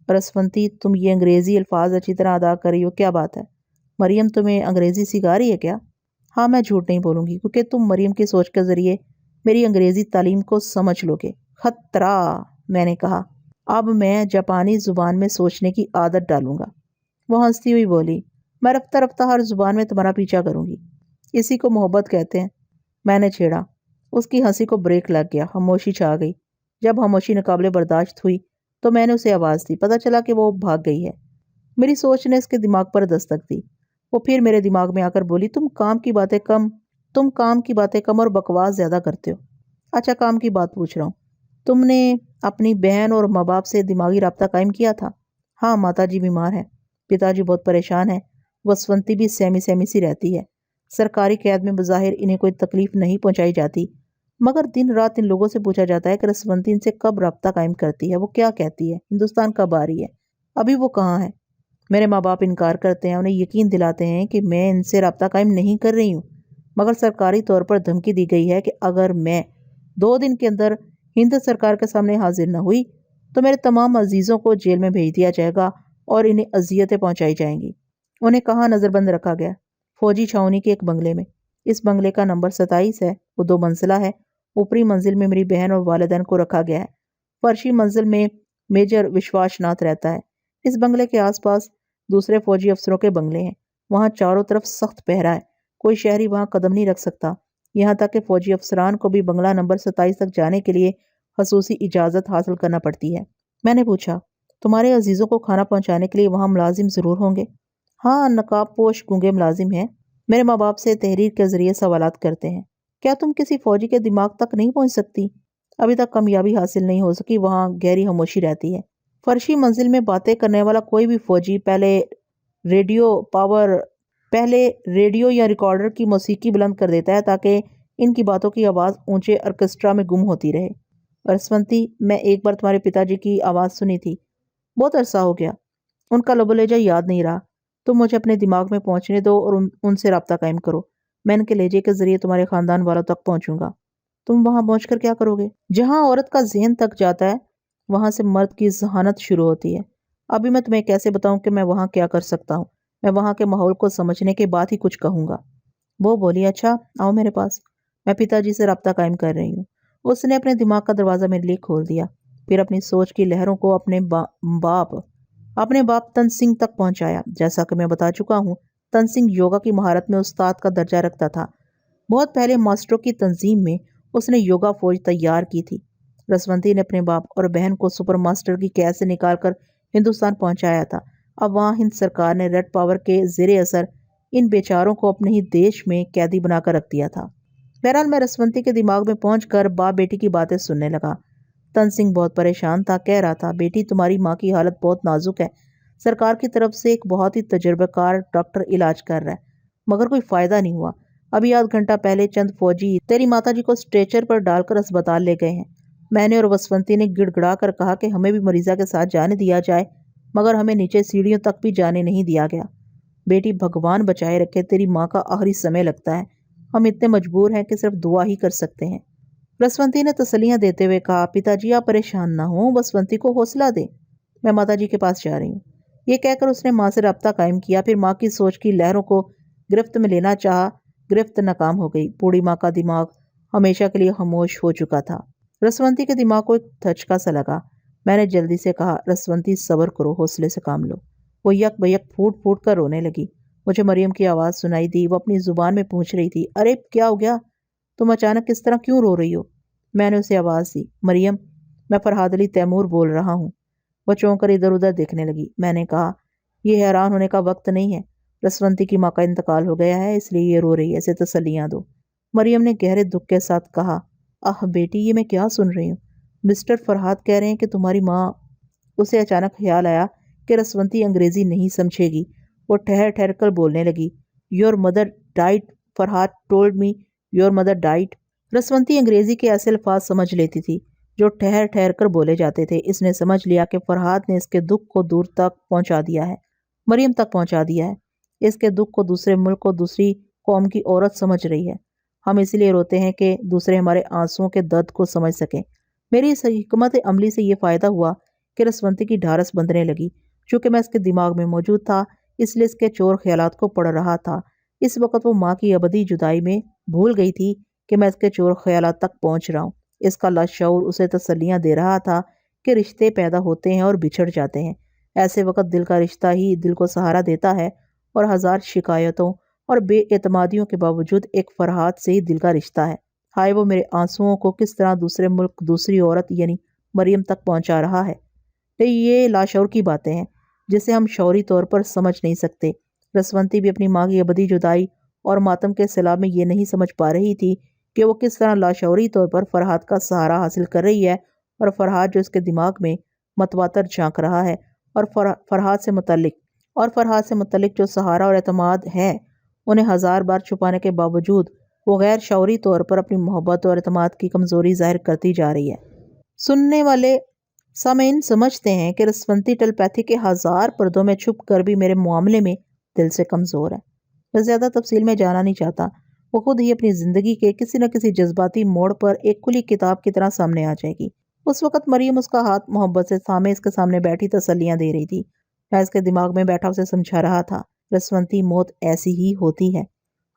رسونتی، تم یہ انگریزی الفاظ اچھی طرح ادا کر رہی ہو، کیا بات ہے؟ مریم تمہیں انگریزی سکھا رہی ہے کیا؟ ہاں، میں جھوٹ نہیں بولوں گی کیونکہ تم مریم کی سوچ کے ذریعے میری انگریزی تعلیم کو سمجھ لو گے۔ خطرہ، میں نے کہا، اب میں جاپانی زبان میں سوچنے کی عادت ڈالوں گا۔ وہ ہنستی ہوئی بولی، میں رفتہ رفتہ ہر زبان میں تمہارا پیچھا کروں گی، اسی کو محبت کہتے ہیں۔ میں نے چھیڑا۔ اس کی ہنسی کو بریک لگ گیا، خاموشی چھا گئی۔ جب خاموشی ناقابل برداشت ہوئی تو میں نے اسے آواز دی، پتہ چلا کہ وہ بھاگ گئی ہے۔ میری سوچ نے اس کے دماغ پر دستک دی۔ وہ پھر میرے دماغ میں آ کر بولی، تم کام کی باتیں کم اور بکواس زیادہ کرتے ہو۔ اچھا، کام کی بات پوچھ رہا ہوں، تم نے اپنی بہن اور ماں باپ سے دماغی رابطہ قائم کیا تھا؟ ہاں، ماتا جی بیمار ہیں، پتا جی بہت پریشان ہیں، وسونتی بھی سہمی سی رہتی ہے۔ سرکاری قید میں بظاہر انہیں کوئی تکلیف نہیں پہنچائی جاتی، مگر دن رات ان لوگوں سے پوچھا جاتا ہے کہ رسونتی ان سے کب رابطہ قائم کرتی ہے، وہ کیا کہتی ہے، ہندوستان کب آ رہی ہے، ابھی وہ کہاں ہے؟ میرے ماں باپ انکار کرتے ہیں، انہیں یقین دلاتے ہیں کہ میں ان سے رابطہ قائم نہیں کر رہی ہوں، مگر سرکاری طور پر دھمکی دی گئی ہے کہ اگر میں 2 دن کے اندر ہند سرکار کے سامنے حاضر نہ ہوئی تو میرے تمام عزیزوں کو جیل میں بھیج دیا جائے گا اور انہیں اذیتیں پہنچائی جائیں گی۔ انہیں کہاں نظر بند رکھا گیا؟ فوجی چھاؤنی کے ایک بنگلے میں۔ اس بنگلے کا نمبر 27 ہے، وہ 2 منزلہ ہے۔ اوپری منزل میں میری بہن اور والدین کو رکھا گیا ہے، فرشی منزل میں میجر وشواس ناتھ رہتا ہے۔ اس بنگلے کے آس پاس دوسرے فوجی افسروں کے بنگلے ہیں، وہاں چاروں طرف سخت پہرا ہے، کوئی شہری وہاں قدم نہیں رکھ سکتا، یہاں تک کہ فوجی افسران کو بھی بنگلہ نمبر 27 تک جانے کے لیے خصوصی اجازت حاصل کرنا پڑتی ہے۔ میں نے پوچھا، تمہارے عزیزوں کو کھانا پہنچانے کے لیے وہاں ملازم ضرور ہوں گے؟ ہاں، نقاب پوش گونگے ملازم ہیں، میرے ماں باپ سے تحریر کے ذریعے سوالات کرتے ہیں۔ کیا تم کسی فوجی کے دماغ تک نہیں پہنچ سکتی؟ ابھی تک کامیابی حاصل نہیں ہو سکی، وہاں گہری خاموشی رہتی ہے۔ فرشی منزل میں باتیں کرنے والا کوئی بھی فوجی پہلے ریڈیو یا ریکارڈر کی موسیقی بلند کر دیتا ہے تاکہ ان کی باتوں کی آواز اونچے آرکیسٹرا میں گم ہوتی رہے۔ رسونتی، میں ایک بار تمہارے پتا جی کی آواز سنی تھی، بہت عرصہ ہو گیا، ان کا لب و لہجہ یاد نہیں رہا۔ تم مجھے اپنے دماغ میں پہنچنے دو اور ان سے رابطہ قائم کرو، میں ان کے لہجے کے ذریعے تمہارے خاندان والوں تک پہنچوں گا۔ تم وہاں پہنچ کر کیا کرو گے؟ جہاں عورت کا ذہن تک جاتا ہے وہاں سے مرد کی ذہانت شروع ہوتی ہے۔ ابھی میں تمہیں کیسے بتاؤں کہ میں وہاں کیا کر سکتا ہوں؟ میں وہاں کے ماحول کو سمجھنے کے بعد ہی کچھ کہوں گا۔ وہ بولی، اچھا آؤ میرے پاس، میں پتا جی سے رابطہ قائم کر رہی ہوں۔ اس نے اپنے دماغ کا دروازہ میرے لیے کھول دیا، پھر اپنی سوچ کی لہروں کو اپنے باپ تن سنگھ تک پہنچایا۔ جیسا کہ میں بتا چکا ہوں، تن سنگھ یوگا کی مہارت میں استاد کا درجہ رکھتا تھا۔ بہت پہلے ماسٹروں کی تنظیم میں اس نے یوگا فوج تیار کی تھی۔ رسونتی نے اپنے باپ اور بہن کو سپر ماسٹر کی قید سے نکال کر ہندوستان پہنچایا تھا۔ اب وہاں ہند سرکار نے ریڈ پاور کے زیر اثر ان بیچاروں کو اپنے ہی دیش میں قیدی بنا کر رکھ دیا تھا۔ بہرحال میں رسونتی کے دماغ میں پہنچ کر باپ بیٹی کی باتیں سننے لگا۔ تن سنگھ بہت پریشان تھا، کہہ رہا تھا، بیٹی تمہاری ماں کی حالت بہت نازک ہے، سرکار کی طرف سے ایک بہت ہی تجربہ کار ڈاکٹر علاج کر رہا ہے مگر کوئی فائدہ نہیں ہوا۔ ابھی آدھ گھنٹہ پہلے چند فوجی تیری ماتا جی کو اسٹریچر پر ڈال کر اسپتال لے گئے ہیں۔ میں نے اور وسونتی نے گڑ گڑا کر کہا کہ ہمیں بھی مریضہ کے ساتھ جانے دیا جائے، مگر ہمیں نیچے سیڑھیوں تک بھی جانے نہیں دیا گیا۔ بیٹی، بھگوان بچائے رکھے، تیری ماں کا آخری سمے لگتا ہے، ہم اتنے مجبور ہیں کہ صرف دعا ہی کر سکتے ہیں۔ رسونتی نے تسلیاں دیتے ہوئے کہا، پتا جی آپ پریشان نہ ہوں، وسونتی کو حوصلہ دیں، میں ماتا جی کے پاس جا رہی ہوں۔ یہ کہہ کر اس نے ماں سے رابطہ قائم کیا، پھر ماں کی سوچ کی لہروں کو گرفت میں لینا چاہا، گرفت ناکام ہو گئی۔ بوڑھی ماں کا دماغ ہمیشہ کے لیے خاموش ہو چکا تھا۔ رسونتی کے دماغ کو ایک دھچکا سا لگا۔ میں نے جلدی سے کہا، رسونتی صبر کرو، حوصلے سے کام لو۔ وہ یک بیک پھوٹ پھوٹ کر رونے لگی۔ مجھے مریم کی آواز سنائی دی، وہ اپنی زبان میں پوچھ رہی تھی، ارے کیا ہو گیا؟ تم اچانک اس طرح کیوں رو رہی ہو؟ میں نے اسے آواز دی، مریم میں فرحاد علی تیمور بول رہا ہوں۔ وہ چونک کر ادھر ادھر دیکھنے لگی۔ میں نے کہا، یہ حیران ہونے کا وقت نہیں ہے، رسونتی کی ماں کا انتقال ہو گیا ہے، اس لیے یہ رو رہی ہے، اسے تسلیاں دو۔ مریم نے گہرے دکھ کے ساتھ کہا، آہ بیٹی، یہ میں کیا سن رہی ہوں؟ مسٹر فرحاد کہہ رہے ہیں کہ تمہاری ماں… اسے اچانک خیال آیا کہ رسونتی انگریزی نہیں سمجھے گی۔ وہ ٹھہر ٹھہر کر بولنے لگی، your mother died, Farhad told me your mother died. رسونتی انگریزی کے ایسے الفاظ سمجھ لیتی تھی جو ٹھہر ٹھہر کر بولے جاتے تھے۔ اس نے سمجھ لیا کہ فرحاد نے اس کے دکھ کو دور تک پہنچا دیا ہے، مریم تک پہنچا دیا ہے۔ اس کے دکھ کو دوسرے ملک کو دوسری قوم کی عورت سمجھ رہی ہے۔ ہم اس لیے روتے ہیں کہ دوسرے ہمارے آنسوؤں کے درد کو سمجھ سکیں۔ میری اس حکمت عملی سے یہ فائدہ ہوا کہ رسونتی کی ڈھارس بندھنے لگی۔ چونکہ میں اس کے دماغ میں موجود تھا اس لیے اس کے چور خیالات کو پڑھ رہا تھا۔ اس وقت وہ ماں کی ابدی جدائی میں بھول گئی تھی کہ میں اس کے چور خیالات تک پہنچ رہا ہوں۔ اس کا لاشعور اسے تسلیاں دے رہا تھا کہ رشتے پیدا ہوتے ہیں اور بچھڑ جاتے ہیں۔ ایسے وقت دل کا رشتہ ہی دل کو سہارا دیتا ہے، اور ہزار شکایتوں اور بے اعتمادیوں کے باوجود ایک فرحات سے ہی دل کا رشتہ ہے۔ ہائے وہ میرے آنسوؤں کو کس طرح دوسرے ملک دوسری عورت یعنی مریم تک پہنچا رہا ہے۔ یہ لاشعور کی باتیں ہیں جسے ہم شعوری طور پر سمجھ نہیں سکتے۔ رسونتی بھی اپنی ماں کی ابدی جدائی اور ماتم کے سیلاب میں یہ نہیں سمجھ پا رہی تھی کہ وہ کس طرح لاشعوری طور پر فرحات کا سہارا حاصل کر رہی ہے، اور فرحات جو اس کے دماغ میں متواتر جھانک رہا ہے، اور فرحات سے متعلق جو سہارا اور اعتماد ہے انہیں ہزار بار چھپانے کے باوجود وہ غیر شعوری طور پر اپنی محبت اور اعتماد کی کمزوری ظاہر کرتی جا رہی ہے۔ سننے والے سامعین سمجھتے ہیں کہ رسونتی ٹیلیپیتھی کے ہزار پردوں میں چھپ کر بھی میرے معاملے میں دل سے کمزور ہے۔ میں زیادہ تفصیل میں جانا نہیں چاہتا۔ وہ خود ہی اپنی زندگی کے کسی نہ کسی جذباتی موڑ پر ایک کھلی کتاب کی طرح سامنے آ جائے گی۔ اس وقت مریم اس کا ہاتھ محبت سے تھامے اس کے سامنے بیٹھی تسلیاں دے رہی تھی۔ میں اس کے دماغ میں بیٹھا اسے سمجھا رہا تھا، رسونتی موت ایسی ہی ہوتی ہے،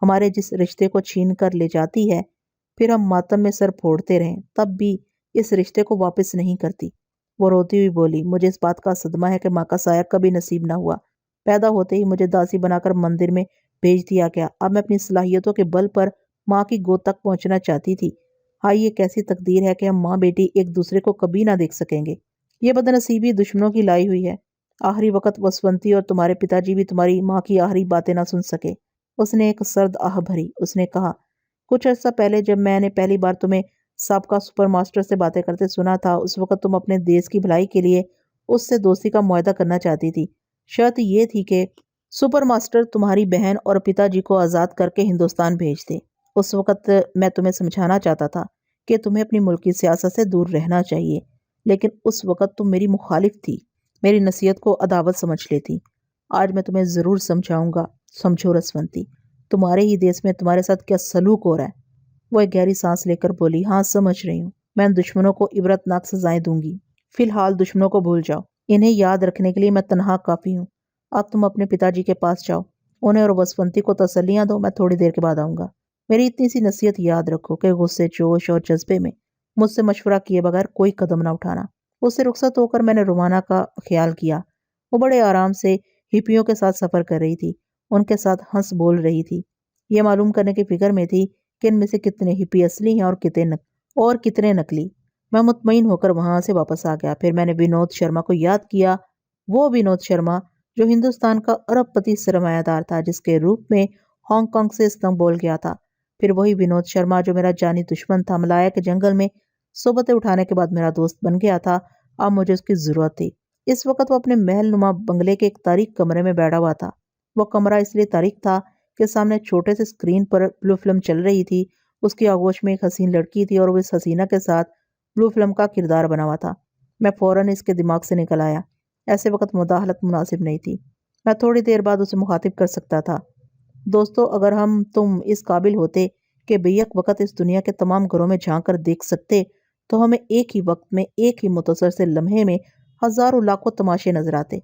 ہمارے جس رشتے کو چھین کر لے جاتی ہے، پھر ہم ماتم میں سر پھوڑتے رہیں تب بھی اس رشتے کو واپس نہیں کرتی۔ وہ روتی ہوئی بولی، مجھے اس بات کا صدمہ ہے کہ ماں کا سایہ کبھی نصیب نہ ہوا۔ پیدا ہوتے ہی مجھے داسی بنا کر مندر میں بھیج دیا گیا۔ اب میں اپنی صلاحیتوں کے بل پر ماں کی گود تک پہنچنا چاہتی تھی۔ ہائی یہ کیسی تقدیر ہے کہ ہم ماں بیٹی ایک دوسرے کو کبھی نہ دیکھ سکیں گے۔ یہ بدنصیبی دشمنوں کی لائی ہوئی ہے۔ آخری وقت وسونتی اور تمہارے پتا جی بھی تمہاری ماں کی آخری باتیں نہ سن سکے۔ اس نے ایک سرد آہ بھری۔ اس نے کہا، کچھ عرصہ پہلے جب میں نے پہلی بار تمہیں سابقہ سپر ماسٹر سے باتیں کرتے سنا تھا، اس وقت تم اپنے دیس کی بھلائی کے لیے اس سے دوستی کا معاہدہ کرنا چاہتی تھی۔ شرط یہ تھی کہ سپر ماسٹر تمہاری بہن اور پتا جی کو آزاد کر کے ہندوستان بھیج دے۔ اس وقت میں تمہیں سمجھانا چاہتا تھا کہ تمہیں اپنی ملکی سیاست سے دور رہنا چاہیے، لیکن اس وقت تم میری مخالف تھی، میری نصیحت کو عداوت سمجھ لیتی۔ آج میں تمہیں ضرور سمجھاؤں گا۔ سمجھو رسونتی، تمہارے ہی دیس میں تمہارے ساتھ کیا سلوک ہو رہا ہے۔ وہ ایک گہری سانس لے کر بولی، ہاں سمجھ رہی ہوں۔ میں ان دشمنوں کو عبرتناک سزائیں دوں گی۔ فی الحال دشمنوں کو بھول جاؤ، انہیں یاد رکھنے کے لیے میں تنہا کافی ہوں۔ اب تم اپنے پتا جی کے پاس جاؤ، انہیں اور وسونتی کو تسلیاں دو، میں تھوڑی دیر کے بعد آؤں گا۔ میری اتنی سی نصیحت یاد رکھو کہ غصے، جوش اور جذبے میں مجھ سے مشورہ کیے بغیر کوئی قدم نہ اٹھانا۔ اس سے رخصت ہو کر میں نے رومانا کا خیال کیا۔ وہ بڑے آرام سے ہپیوں کے ساتھ سفر کر رہی تھی، ان کے ساتھ ہنس بول رہی تھی، یہ معلوم کرنے کی فکر میں تھی کہ ان میں سے کتنے ہپی اصلی ہیں اور کتنے نقلی۔ میں مطمئن ہو کر وہاں سے واپس آ گیا۔ پھر میں نے ونود شرما کو یاد کیا، وہ ونود شرما جو ہندوستان کا ارب پتی سرمایہ دار تھا، جس کے روپ میں ہانگ کانگ سے استنبول گیا تھا۔ پھر وہی ونود شرما جو میرا جانی دشمن تھا، ملایا کے جنگل میں صحبتیں اٹھانے کے بعد میرا دوست بن گیا تھا۔ اب مجھے اس کی ضرورت تھی۔ اس وقت وہ اپنے محل نما بنگلے کے ایک تاریک کمرے میں بیٹھا ہوا تھا۔ وہ کمرہ اس لیے تاریک تھا کہ سامنے چھوٹے سے اسکرین پر بلو فلم چل رہی تھی۔ اس کی آغوش میں ایک حسین لڑکی تھی اور وہ اس حسینہ کے ساتھ بلو فلم کا کردار بنا ہوا تھا۔ میں فوراً اس کے دماغ سے نکل آیا۔ ایسے وقت مداخلت مناسب نہیں تھی۔ میں تھوڑی دیر بعد اسے مخاطب کر سکتا تھا، دوستو اگر ہم تم اس قابل ہوتے کہ بیک وقت اس دنیا کے تمام گھروں میں جھانک کر دیکھ سکتے تو ہمیں ایک ہی وقت میں ایک ہی متصل سے لمحے میں ہزاروں لاکھوں تماشے نظر آتے۔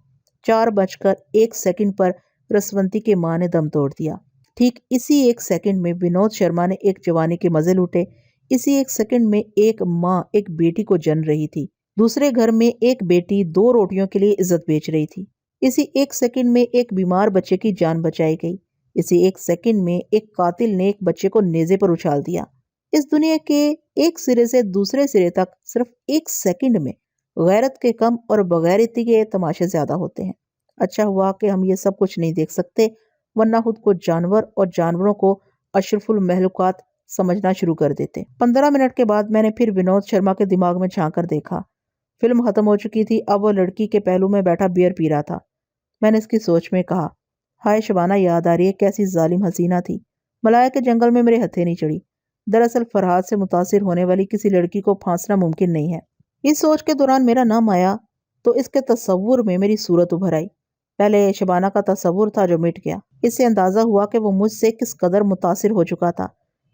4:01 پر رسونتی کے ماں نے دم توڑ دیا۔ ٹھیک اسی ایک سیکنڈ میں ونود شرما نے ایک جوانی کے مزے لوٹے۔ اسی ایک سیکنڈ میں ایک ماں ایک بیٹی کو جن رہی تھی۔ دوسرے گھر میں ایک بیٹی 2 روٹیوں کے لیے عزت بیچ رہی تھی۔ اسی ایک سیکنڈ میں ایک بیمار بچے کی جان بچائی گئی۔ اسی ایک سیکنڈ میں ایک قاتل نے ایک بچے کو نیزے پر اچھال دیا۔ اس دنیا کے ایک سرے سے دوسرے سرے تک صرف ایک سیکنڈ میں غیرت کے کم اور بغیرتی کے تماشے زیادہ ہوتے ہیں۔ اچھا ہوا کہ ہم یہ سب کچھ نہیں دیکھ سکتے، ورنہ خود کو جانور اور جانوروں کو اشرف المخلوقات سمجھنا شروع کر دیتے۔ 15 منٹ کے بعد میں نے پھر ونود شرما کے دماغ میں جھانک کر دیکھا۔ فلم ختم ہو چکی تھی۔ اب وہ لڑکی کے پہلو میں بیٹھا بیئر پی رہا تھا۔ میں نے اس کی سوچ میں کہا، ہائے شبانہ یاد آ رہی ہے، کیسی ظالم حسینہ تھی۔ ملایا کے جنگل میں میرے ہتھے نہیں چڑھی۔ دراصل فرحات سے متاثر ہونے والی کسی لڑکی کو پھانسنا ممکن نہیں ہے۔ اس سوچ کے دوران میرا نام آیا تو اس کے تصور میں میری صورت ابھر آئی۔ پہلے شبانہ کا تصور تھا جو مٹ گیا۔ اس سے اندازہ ہوا کہ وہ مجھ سے کس قدر متاثر ہو چکا تھا۔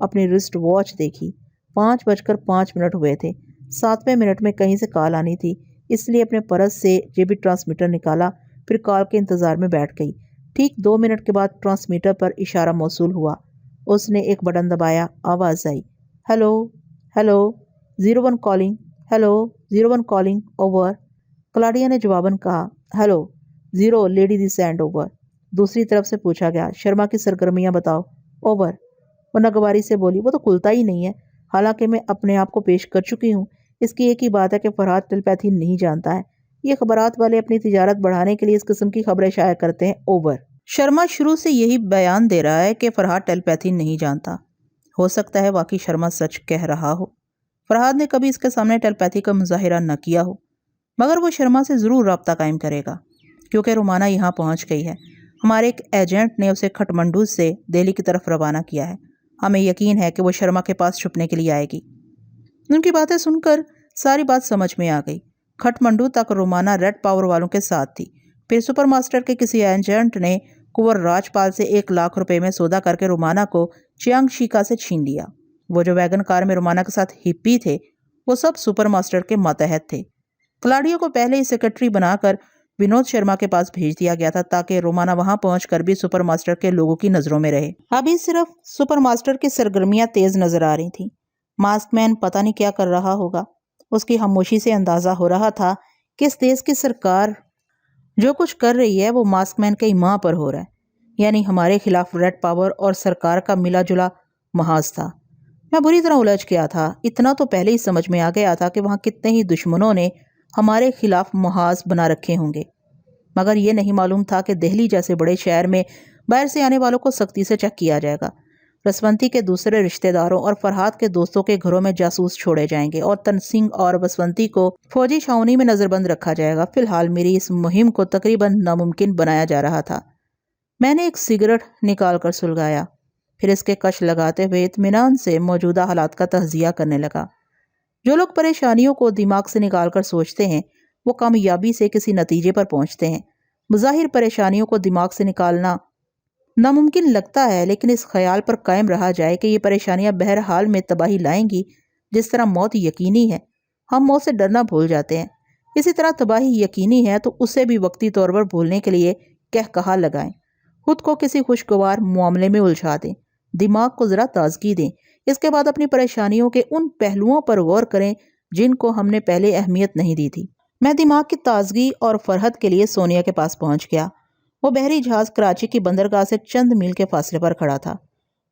اپنی رسٹ واچ دیکھی۔ 5:05 ہوئے تھے۔ 7ویں منٹ میں کہیں سے کال آنی تھی، اس لیے اپنے پرس سے جیبی ٹرانسمیٹر نکالا، پھر کال کے انتظار میں بیٹھ گئی۔ ٹھیک 2 منٹ کے بعد ٹرانسمیٹر پر اشارہ موصول ہوا۔ اس نے ایک بٹن دبایا، آواز آئی، hello hello 01 calling, hello 01 calling, over. Claudia نے جواباً کہا، hello 0 lady the sand, over. دوسری طرف سے پوچھا گیا، شرما کی سرگرمیاں بتاؤ، اوور۔ وہ ناگواری سے بولی، وہ تو کھلتا ہی نہیں ہے، حالانکہ میں اپنے آپ کو پیش کر چکی ہوں۔ اس کی ایک ہی بات ہے کہ فرحات ٹیلیپیتھی نہیں جانتا ہے۔ یہ خبرات والے اپنی تجارت بڑھانے کے لیے اس قسم کی خبریں شائع کرتے ہیں، اوور۔ شرما شروع سے یہی بیان دے رہا ہے کہ فرحات ٹیلیپیتھی نہیں جانتا۔ ہو سکتا ہے واقعی شرما سچ کہہ رہا ہو، فرحات نے کبھی اس کے سامنے ٹیلیپیتھی کا مظاہرہ نہ کیا ہو، مگر وہ شرما سے ضرور رابطہ قائم کرے گا، کیونکہ رومانہ یہاں پہنچ گئی ہے۔ ہمارے ایک ایجنٹ نے اسے کھٹمنڈو سے دہلی کی طرف روانہ کیا ہے۔ ہمیں یقین ہے کہ وہ شرما کے پاس چھپنے کے لیے آئے گی۔ ان کی باتیں سن کر ساری بات سمجھ میں آ گئی۔ کھٹمنڈو تک رومانہ ریڈ پاور والوں کے ساتھ تھی، پھر سپر ماسٹر کے کسی ایجنٹ نے کنور راج پال سے 1 لاکھ روپے میں سودا کر کے رومانہ کو چیانگ شیکا سے چھین لیا۔ وہ جو ویگن کار میں رومانہ کے ساتھ ہپی تھے، وہ سب سپر ماسٹر کے ماتحت تھے۔ کلاڈیو کو پہلے ہی سیکرٹری بنا کر ونود شرما کے پاس بھیج دیا گیا تھا تاکہ رومانہ وہاں پہنچ کر بھی سپر ماسٹر کے لوگوں کی نظروں میں رہے۔ ابھی صرف سپر ماسٹر کی سرگرمیاں تیز نظر آ رہی تھیں۔ ماسک مین پتہ نہیں کیا کر رہا ہوگا۔ اس کی خاموشی سے اندازہ ہو رہا تھا کہ اس دیش کی سرکار جو کچھ کر رہی ہے وہ ماسک مین کے ایمان پر ہو رہا ہے، یعنی ہمارے خلاف ریڈ پاور اور سرکار کا ملا جلا محاذ تھا۔ میں بری طرح الجھ گیا تھا۔ اتنا تو پہلے ہی سمجھ میں آ گیا تھا کہ وہاں کتنے ہی دشمنوں نے ہمارے خلاف محاذ بنا رکھے ہوں گے، مگر یہ نہیں معلوم تھا کہ دہلی جیسے بڑے شہر میں باہر سے آنے والوں کو سختی سے چیک کیا جائے گا۔ رسونتی کے دوسرے رشتہ داروں اور فرحات کے دوستوں کے گھروں میں جاسوس چھوڑے جائیں گے اور تن سنگھ اور بسونتی کو فوجی چھاؤنی میں نظر بند رکھا جائے گا۔ فی الحال میری اس مہم کو تقریباً ناممکن بنایا جا رہا تھا۔ میں نے ایک سگریٹ نکال کر سلگایا، پھر اس کے کش لگاتے ہوئے اطمینان سے موجودہ حالات کا تجزیہ کرنے لگا۔ جو لوگ پریشانیوں کو دماغ سے نکال کر سوچتے ہیں وہ کامیابی سے کسی نتیجے پر پہنچتے ہیں۔ بظاہر پریشانیوں کو دماغ سے نکالنا ناممکن لگتا ہے، لیکن اس خیال پر قائم رہا جائے کہ یہ پریشانیاں بہرحال میں تباہی لائیں گی۔ جس طرح موت یقینی ہے، ہم موت سے ڈرنا بھول جاتے ہیں، اسی طرح تباہی یقینی ہے تو اسے بھی وقتی طور پر بھولنے کے لیے کہا لگائیں، خود کو کسی خوشگوار معاملے میں الجھا دیں، دماغ کو ذرا تازگی دیں، اس کے بعد اپنی پریشانیوں کے ان پہلوؤں پر غور کریں جن کو ہم نے پہلے اہمیت نہیں دی تھی۔ میں دماغ کی تازگی اور فرحت کے لیے سونیا کے پاس پہنچ گیا۔ وہ بحری جہاز کراچی کی بندرگاہ سے چند میل کے فاصلے پر کھڑا تھا۔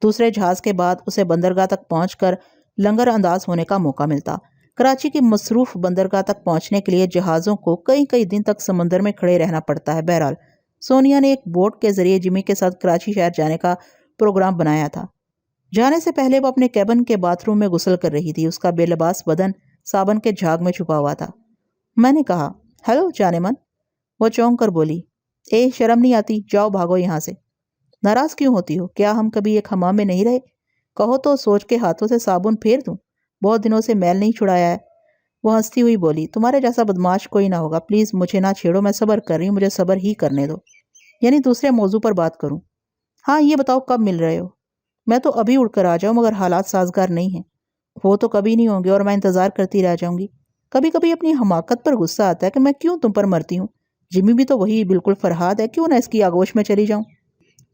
دوسرے جہاز کے بعد اسے بندرگاہ تک پہنچ کر لنگر انداز ہونے کا موقع ملتا۔ کراچی کی مصروف بندرگاہ تک پہنچنے کے لیے جہازوں کو کئی دن تک سمندر میں کھڑے رہنا پڑتا ہے۔ بہرحال سونیا نے ایک بوٹ کے ذریعے جمی کے ساتھ کراچی شہر جانے کا پروگرام بنایا تھا۔ جانے سے پہلے وہ اپنے کیبن کے باتھ روم میں غسل کر رہی تھی۔ اس کا بے لباس بدن صابن کے جھاگ میں چھپا ہوا تھا۔ میں نے کہا، ہیلو جانے من۔ وہ چونک کر بولی، شرم نہیں آتی، جاؤ بھاگو یہاں سے۔ ناراض کیوں ہوتی ہو؟ کیا ہم کبھی ایک حمام میں نہیں رہے؟ کہو تو سوچ کے ہاتھوں سے صابن پھیر دوں، بہت دنوں سے میل نہیں چھڑایا ہے۔ وہ ہنستی ہوئی بولی، تمہارے جیسا بدماش کوئی نہ ہوگا، پلیز مجھے نہ چھیڑو، میں صبر کر رہی ہوں، مجھے صبر ہی کرنے دو۔ یعنی دوسرے موضوع پر بات کروں؟ ہاں یہ بتاؤ کب مل رہے ہو؟ میں تو ابھی اڑ کر آ جاؤں، مگر حالات سازگار نہیں ہیں۔ وہ تو کبھی نہیں ہوں گے اور میں انتظار کرتی رہ جاؤں گی۔ کبھی کبھی اپنی حماقت پر غصہ آتا ہے کہ میں کیوں تم پر مرتی ہوں۔ جمی بھی تو وہی بالکل فرحاد ہے، کیوں نہ اس کی آغوش میں چلی جاؤں۔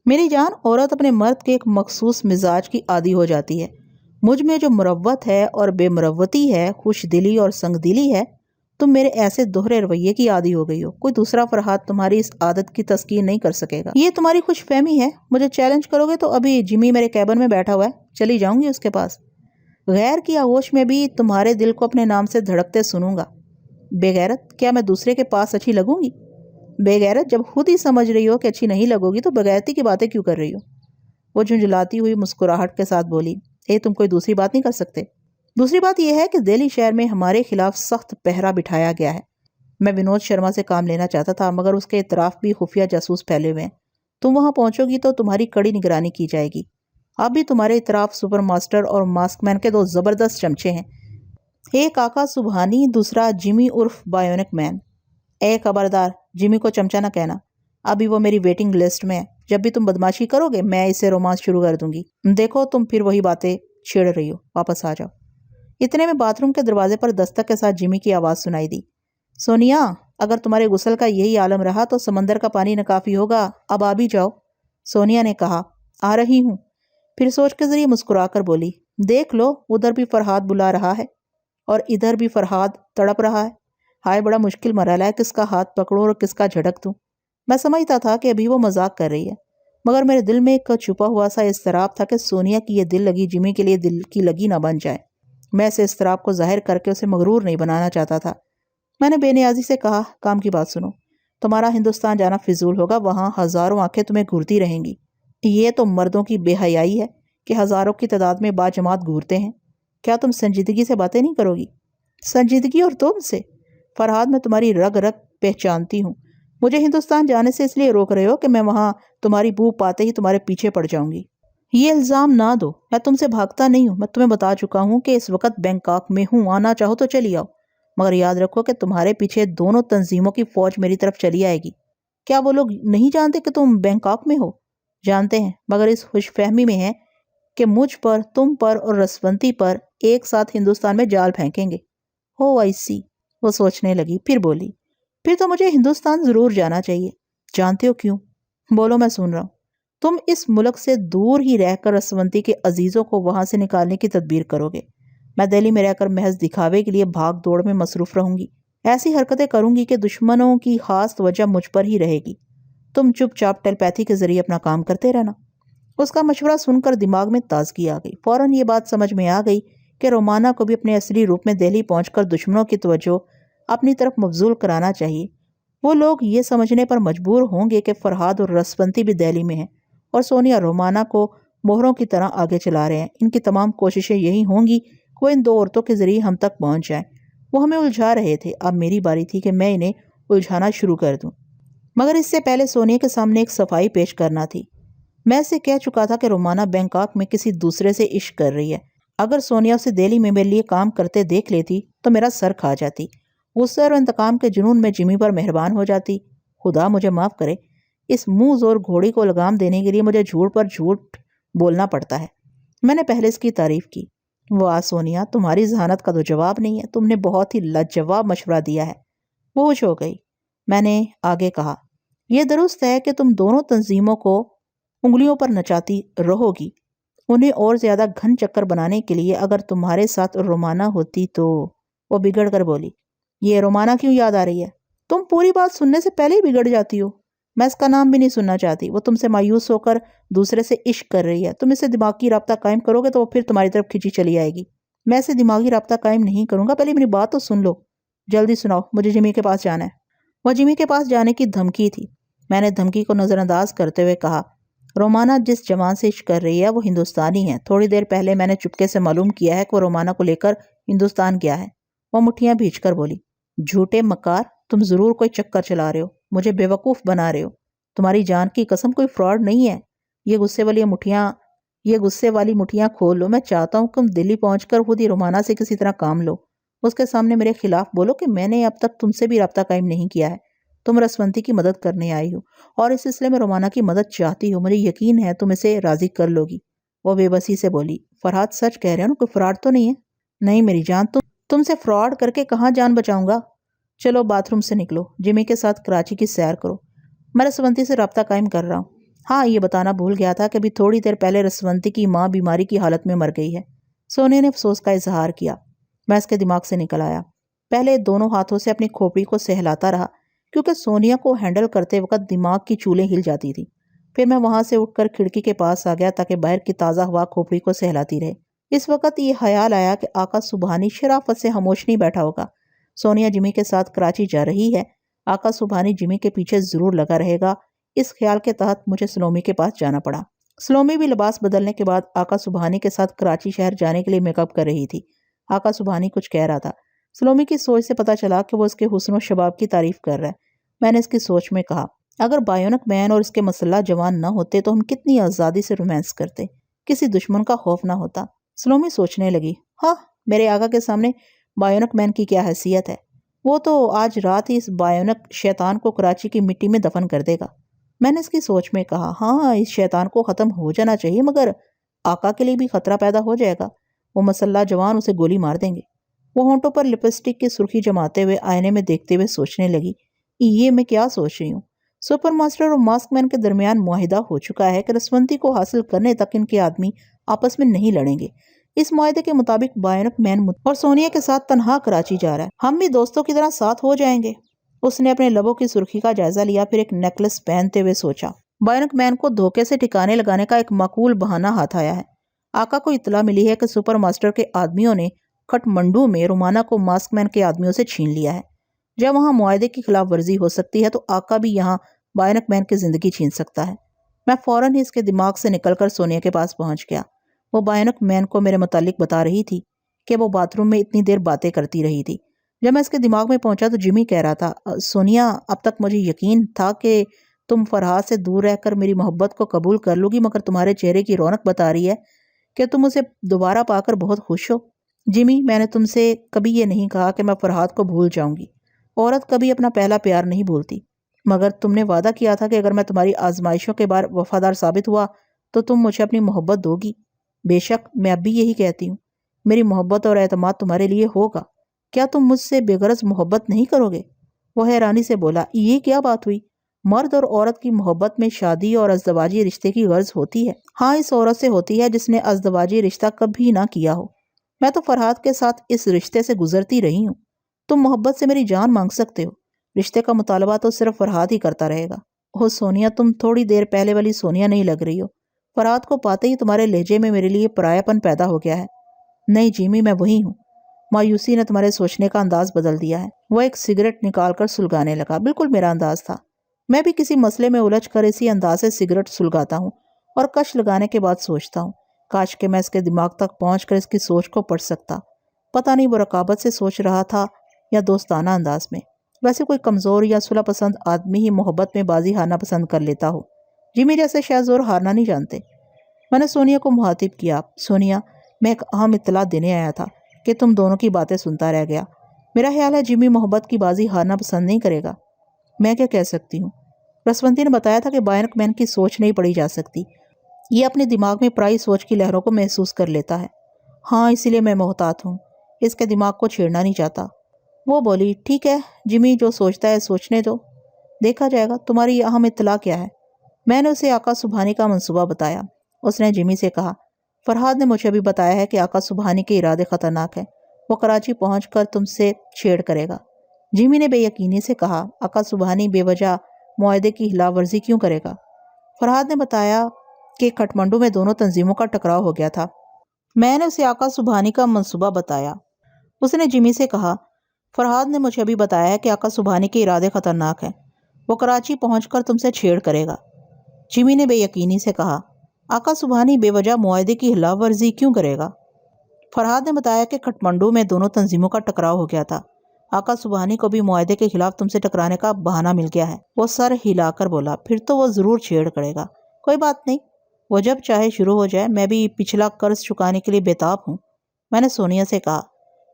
میری جان، عورت اپنے مرد کے ایک مخصوص مزاج کی عادی ہو جاتی ہے۔ مجھ میں جو مروت ہے اور بے مروتی ہے، خوش دلی اور سنگ دلی ہے، تم میرے ایسے دوہرے رویے کی عادی ہو گئی ہو۔ کوئی دوسرا فرحاد تمہاری اس عادت کی تسکین نہیں کر سکے گا۔ یہ تمہاری خوش فہمی ہے۔ مجھے چیلنج کرو گے تو ابھی جمی میرے کیبن میں بیٹھا ہوا ہے، چلی جاؤں گی اس کے پاس۔ غیر کی آغوش میں بھی تمہارے دل کو اپنے نام سے دھڑکتے سنوں گا۔ بے غیرت، کیا میں دوسرے کے پاس اچھی لگوں گی؟ بے غیرت، جب خود ہی سمجھ رہی ہو کہ اچھی نہیں لگو گی تو بغیرتی کی باتیں کیوں کر رہی ہو؟ وہ جھنجھلاتی ہوئی مسکراہٹ کے ساتھ بولی، تم کوئی دوسری بات نہیں کر سکتے؟ دوسری بات یہ ہے کہ دہلی شہر میں ہمارے خلاف سخت پہرا بٹھایا گیا ہے۔ میں ونود شرما سے کام لینا چاہتا تھا، مگر اس کے اطراف بھی خفیہ جاسوس پھیلے ہوئے ہیں۔ تم وہاں پہنچو گی تو تمہاری کڑی نگرانی کی جائے گی۔ اب بھی تمہارے اطراف سپر ماسٹر اور ماسک مین کے 2 زبردست چمچے ہیں، ایک آقا سبحانی، دوسرا جمی عرف بایونک مین۔ خبردار، جمی کو چمچہ نہ کہنا، ابھی وہ میری ویٹنگ لسٹ میں ہے۔ جب بھی تم بدماشی کرو گے میں اسے رومانس شروع کر دوں گی۔ دیکھو تم پھر وہی باتیں چھیڑ رہی ہو، واپس آ جاؤ۔ اتنے میں باتھ روم کے دروازے پر دستک کے ساتھ جمی کی آواز سنائی دی۔ سونیا، اگر تمہارے غسل کا یہی عالم رہا تو سمندر کا پانی ناکافی ہوگا، اب آ بھی جاؤ۔ سونیا نے کہا، آ رہی ہوں، پھر سوچ کے ذریعے مسکرا کر بولی، دیکھ لو ادھر بھی فرحاد بلا رہا ہے اور ادھر بھی فرحاد تڑپ رہا ہے۔ ہائے بڑا مشکل مرحلہ ہے، کس کا ہاتھ پکڑوں اور کس کا جھٹک دوں۔ میں سمجھتا تھا کہ ابھی وہ مذاق کر رہی ہے، مگر میرے دل میں ایک چھپا ہوا سا اضطراب تھا کہ سونیا کی یہ دل لگی جمی کے لیے دل کی لگی نہ بن جائے۔ میں اس اضطراب کو ظاہر کر کے اسے مغرور نہیں بنانا چاہتا تھا۔ میں نے بے نیازی سے کہا، کام کی بات سنو، تمہارا ہندوستان جانا فضول ہوگا، وہاں ہزاروں آنکھیں تمہیں گھورتی رہیں گی۔ یہ تو مردوں کی بے حیائی ہے کہ ہزاروں کی تعداد میں باجماعت گھورتے ہیں۔ کیا تم سنجیدگی سے باتیں نہیں کرو گی؟ سنجیدگی اور تم سے؟ فرحاد، میں تمہاری رگ رگ پہچانتی ہوں۔ مجھے ہندوستان جانے سے اس لیے روک رہے ہو کہ میں وہاں تمہاری بو پاتے ہی تمہارے پیچھے پڑ جاؤں گی۔ یہ الزام نہ دو، میں تم سے بھاگتا نہیں ہوں۔ میں تمہیں بتا چکا ہوں کہ اس وقت بینکاک میں ہوں، آنا چاہو تو چلی آؤ، مگر یاد رکھو کہ تمہارے پیچھے دونوں تنظیموں کی فوج میری طرف چلی آئے گی۔ کیا وہ لوگ نہیں جانتے کہ تم بینکاک میں ہو؟ جانتے ہیں، مگر اس خوش فہمی میں ہیں کہ مجھ پر، تم پر اور رسونتی پر ایک ساتھ ہندوستان میں جال پھینکیں گے۔ او آئی سی، وہ سوچنے لگی، پھر بولی، پھر تو مجھے ہندوستان ضرور جانا چاہیے۔ جانتے ہو کیوں؟ بولو، میں سن رہا ہوں۔ تم اس ملک سے دور ہی رہ کر رسونتی کے عزیزوں کو وہاں سے نکالنے کی تدبیر کرو گے۔ میں دہلی میں رہ کر محض دکھاوے کے لیے بھاگ دوڑ میں مصروف رہوں گی، ایسی حرکتیں کروں گی کہ دشمنوں کی خاص توجہ مجھ پر ہی رہے گی۔ تم چپ چاپ ٹیلی پیتھی کے ذریعے اپنا کام کرتے رہنا۔ اس کا مشورہ سن کر دماغ میں تازگی آ گئی۔ فوراً یہ بات سمجھ میں آ گئی کہ رومانا کو بھی اپنے اصلی روپ میں دہلی پہنچ کر دشمنوں کی توجہ اپنی طرف مبذول کرانا چاہیے۔ وہ لوگ یہ سمجھنے پر مجبور ہوں گے کہ فرحاد اور رسونتی بھی دہلی میں ہیں اور سونیا رومانا کو مہروں کی طرح آگے چلا رہے ہیں۔ ان کی تمام کوششیں یہی ہوں گی کہ وہ ان دو عورتوں کے ذریعے ہم تک پہنچ جائیں۔ وہ ہمیں الجھا رہے تھے، اب میری باری تھی کہ میں انہیں الجھانا شروع کر دوں، مگر اس سے پہلے سونیا کے سامنے ایک صفائی پیش کرنا تھی۔ میں اسے کہہ چکا تھا کہ رومانا بینکاک میں کسی دوسرے سے عشق کر رہی ہے۔ اگر سونیا اسے دہلی میں میرے لیے کام کرتے دیکھ لیتی تو میرا سر کھا جاتی، غصے اور انتقام کے جنون میں جمی پر مہربان ہو جاتی۔ خدا مجھے معاف کرے، اس منہ زور گھوڑی کو لگام دینے کے لیے مجھے جھوٹ پر جھوٹ بولنا پڑتا ہے۔ میں نے پہلے اس کی تعریف کی۔ واہ سونیا، تمہاری ذہانت کا تو جواب نہیں ہے، تم نے بہت ہی لاجواب مشورہ دیا ہے۔ وہ خوش ہو گئی۔ میں نے آگے کہا، یہ درست ہے کہ تم دونوں تنظیموں کو انگلیوں پر نچاتی رہو گی، انہیں اور زیادہ گھن چکر بنانے کے لیے۔ اگر تمہارے ساتھ رومانا ہوتی تو… وہ بگڑ کر بولی، یہ رومانا کیوں یاد آ رہی ہے؟ تم پوری بات سننے سے پہلے ہی بگڑ جاتی ہو۔ میں اس کا نام بھی نہیں سننا چاہتی۔ وہ تم سے مایوس ہو کر دوسرے سے عشق کر رہی ہے، تم اس سے دماغی رابطہ قائم کرو گے تو وہ پھر تمہاری طرف کھینچی چلی آئے گی۔ میں اسے دماغی رابطہ قائم نہیں کروں گا، پہلے میری بات تو سن لو۔ جلدی سناؤ، مجھے جمی کے پاس جانا ہے۔ وہ جمی کے پاس جانے کی دھمکی تھی۔ میں نے دھمکی کو نظر انداز کرتے ہوئے کہا، رومانا جس جوان سے عشق کر رہی ہے وہ ہندوستانی ہے۔ تھوڑی دیر پہلے میں نے چپکے سے معلوم کیا ہے کہ وہ رومانا کو لے کر ہندوستان گیا ہے۔ وہ مٹھیاں بھیج کر بولی، جھوٹے مکار، تم ضرور کوئی چکر چلا رہے ہو، مجھے بیوقوف بنا رہے ہو۔ تمہاری جان کی قسم کوئی فراڈ نہیں ہے۔ یہ غصے والی مٹھیاں کھول لو۔ میں چاہتا ہوں کہ تم دلی پہنچ کر خود ہی رومانا سے کسی طرح کام لو۔ اس کے سامنے میرے خلاف بولو کہ میں نے اب تک تم سے بھی رابطہ قائم نہیں کیا ہے، تم رسونتی کی مدد کرنے آئی ہو اور اس سلسلے میں رومانا کی مدد چاہتی ہو۔ مجھے یقین ہے تم اسے راضی کر لو گی۔ وہ بے بسی سے بولی، فرحاد سچ کہہ رہے ہو نا، کوئی فراڈ تو نہیں ہے؟ نہیں میری جان، تم سے فراڈ کر کے کہاں جان بچاؤں گا۔ چلو باتھ روم سے نکلو، جمی کے ساتھ کراچی کی سیر کرو۔ میں رسونتی سے رابطہ قائم کر رہا ہوں۔ ہاں، یہ بتانا بھول گیا تھا کہ ابھی تھوڑی دیر پہلے رسونتی کی ماں بیماری کی حالت میں مر گئی ہے۔ سونیا نے افسوس کا اظہار کیا۔ میں اس کے دماغ سے نکل آیا۔ پہلے دونوں ہاتھوں سے اپنی کھوپڑی کو سہلاتا رہا کیونکہ سونیا کو ہینڈل کرتے وقت دماغ کی چولیں ہل جاتی تھی۔ پھر میں وہاں سے اٹھ کر کھڑکی کے پاس آ گیا تاکہ باہر کی تازہ ہوا کھوپڑی کو سہلاتی رہے۔ اس وقت یہ خیال آیا کہ آقا سبحانی شرافت سے خاموش نہیں بیٹھا ہوگا۔ سونیا جمی کے ساتھ کراچی جا رہی ہے، آقا سبحانی جمی کے پیچھے ضرور لگا رہے گا۔ اس خیال کے تحت مجھے سلومی کے پاس جانا پڑا۔ سلومی بھی لباس بدلنے کے بعد آقا سبحانی کے ساتھ کراچی شہر جانے کے لیے میک اپ کر رہی تھی۔ آقا سبحانی کچھ کہہ رہا تھا۔ سلومی کی سوچ سے پتا چلا کہ وہ اس کے حسن و شباب کی تعریف کر رہا ہے۔ میں نے اس کی سوچ میں کہا، اگر بایونک مین اور اس کے مسلح جوان نہ ہوتے تو ہم کتنی آزادی سے رومانس کرتے، کسی دشمن کا خوف نہ ہوتا۔ سلومی سوچنے لگی، ہاں، میرے آقا کے سامنے بایونک مین کی کیا حیثیت ہے؟ وہ تو آج رات ہی اس بایونک شیطان کو کراچی کی مٹی میں دفن کر دے گا۔ میں نے اس کی سوچ میں کہا، ہاں اس شیطان کو ختم ہو جانا چاہیے، مگر آقا کے لیے بھی خطرہ پیدا ہو جائے گا، وہ مسلح جوان اسے گولی مار دیں گے۔ وہ ہونٹوں پر لپسٹک کی سرخی جماتے ہوئے آئینے میں دیکھتے ہوئے سوچنے لگی، یہ میں کیا سوچ رہی ہوں؟ سپر ماسٹر اور ماسک مین کے درمیان معاہدہ ہو چکا ہے کہ رسونتی کو حاصل کرنے تک ان کے آدمی آپس میں نہیں لڑیں گے۔ اس معاہدے کے مطابق بائنک مین اور سونیا کے ساتھ تنہا کراچی جا رہا ہے، ہم بھی دوستوں کی طرح ساتھ ہو جائیں گے۔ اس نے اپنے لبوں کی سرخی کا جائزہ لیا، پھر ایک نیکلس پہنتے ہوئے سوچا، بائنک مین کو دھوکے سے ٹھکانے لگانے کا ایک معقول بہانہ ہاتھ آیا ہے۔ آقا کو اطلاع ملی ہے کہ سپر ماسٹر کے آدمیوں نے کھٹمنڈو میں رومانہ کو ماسک مین کے آدمیوں سے چھین لیا ہے۔ جب وہاں معاہدے کی خلاف ورزی ہو سکتی ہے تو آقا بھی یہاں بائنک مین کی زندگی چھین سکتا ہے۔ میں فوراً ہی اس کے دماغ سے نکل کر سونیا کے پاس پہنچ گیا۔ وہ بائنک مین کو میرے متعلق بتا رہی تھی کہ وہ باتھ روم میں اتنی دیر باتیں کرتی رہی تھی۔ جب میں اس کے دماغ میں پہنچا تو جمی کہہ رہا تھا، سونیا اب تک مجھے یقین تھا کہ تم فرحاد سے دور رہ کر میری محبت کو قبول کر لو گی، مگر تمہارے چہرے کی رونق بتا رہی ہے کہ تم اسے دوبارہ پا کر بہت خوش ہو۔ جمی، میں نے تم سے کبھی یہ نہیں کہا کہ میں فرحاد کو بھول جاؤں گی۔ عورت کبھی اپنا پہلا پیار نہیں بھولتی، مگر تم نے وعدہ کیا تھا کہ اگر میں تمہاری آزمائشوں کے بعد وفادار ثابت ہوا تو تم مجھے اپنی محبت دو گی۔ بے شک میں اب بھی یہی کہتی ہوں، میری محبت اور اعتماد تمہارے لیے ہوگا۔ کیا تم مجھ سے بے غرض محبت نہیں کرو گے؟ وہ حیرانی سے بولا، یہ کیا بات ہوئی؟ مرد اور عورت کی محبت میں شادی اور ازدواجی رشتے کی غرض ہوتی ہے۔ ہاں، اس عورت سے ہوتی ہے جس نے ازدواجی رشتہ کبھی نہ کیا ہو۔ میں تو فرحاد کے ساتھ اس رشتے سے گزرتی رہی ہوں۔ تم محبت سے میری جان مانگ سکتے ہو، رشتے کا مطالبہ تو صرف فرحاد ہی کرتا رہے گا۔ اوہ سونیا، تم تھوڑی دیر پہلے والی سونیا نہیں لگ رہی ہو۔ فرحاد کو پاتے ہی تمہارے لہجے میں میرے لیے پرایا پن پیدا ہو گیا ہے۔ نہیں جیمی، میں وہی ہوں۔ مایوسی نے تمہارے سوچنے کا انداز بدل دیا ہے۔ وہ ایک سگریٹ نکال کر سلگانے لگا۔ بالکل میرا انداز تھا، میں بھی کسی مسئلے میں الجھ کر اسی انداز سے سگریٹ سلگاتا ہوں اور کش لگانے کے بعد سوچتا ہوں، کاش کہ میں اس کے دماغ تک پہنچ کر اس کی سوچ کو پڑھ سکتا۔ پتہ نہیں وہ رقابت سے سوچ رہا تھا یا دوستانہ انداز میں۔ ویسے کوئی کمزور یا صلح پسند آدمی ہی محبت میں بازی ہارنا پسند کر لیتا ہو، جیمی جیسے شاید زور ہارنا نہیں جانتے۔ میں نے سونیا کو مخاطب کیا، سونیا، میں ایک اہم اطلاع دینے آیا تھا کہ تم دونوں کی باتیں سنتا رہ گیا۔ میرا خیال ہے جیمی محبت کی بازی ہارنا پسند نہیں کرے گا۔ میں کیا کہہ سکتی ہوں؟ رسونتی نے بتایا تھا کہ بائنک مین کی سوچ نہیں پڑھی جا سکتی، یہ اپنے دماغ میں پرائی سوچ کی لہروں کو محسوس کر لیتا ہے۔ ہاں، اسی لیے میں محتاط ہوں، اس کے دماغ کو چھیڑنا نہیں چاہتا۔ وہ بولی، ٹھیک ہے جیمی، جو سوچتا ہے سوچنے دو، دیکھا جائے گا۔ تمہاری یہ اہم اطلاع کیا ہے؟ میں نے اسے آقا سبحانی کا منصوبہ بتایا۔ اس نے جیمی سے کہا، فرحاد نے مجھے ابھی بتایا ہے کہ آقا سبحانی کے ارادے خطرناک ہیں، وہ کراچی پہنچ کر تم سے چھیڑ کرے گا۔ جیمی نے بے یقینی سے کہا، آقا سبحانی بے وجہ معاہدے کی خلاف ورزی کیوں کرے گا؟ فرحاد نے بتایا کہ کھٹمنڈو میں دونوں تنظیموں کا ٹکراؤ ہو گیا تھا۔ میں نے اسے آقا سبحانی کا منصوبہ بتایا۔ اس نے جیمی سے کہا، فرحاد نے مجھے ابھی بتایا ہے کہ آقا سبحانی کے ارادے خطرناک ہیں، وہ کراچی پہنچ کر تم سے چھیڑ کرے گا۔ جیمی نے بے یقینی سے کہا، آقا سبحانی بے وجہ معاہدے کی خلاف ورزی کیوں کرے گا؟ فرحاد نے بتایا کہ کھٹمنڈو میں دونوں تنظیموں کا ٹکراؤ ہو گیا تھا، آقا سبحانی کو بھی معاہدے کے خلاف تم سے ٹکرانے کا بہانہ مل گیا ہے۔ وہ سر ہلا کر بولا، پھر تو وہ ضرور چھیڑ کرے گا۔ کوئی بات نہیں، وہ جب چاہے شروع ہو جائے، میں بھی پچھلا قرض چکانے کے لیے بےتاب ہوں۔ میں نے سونیا سے کہا،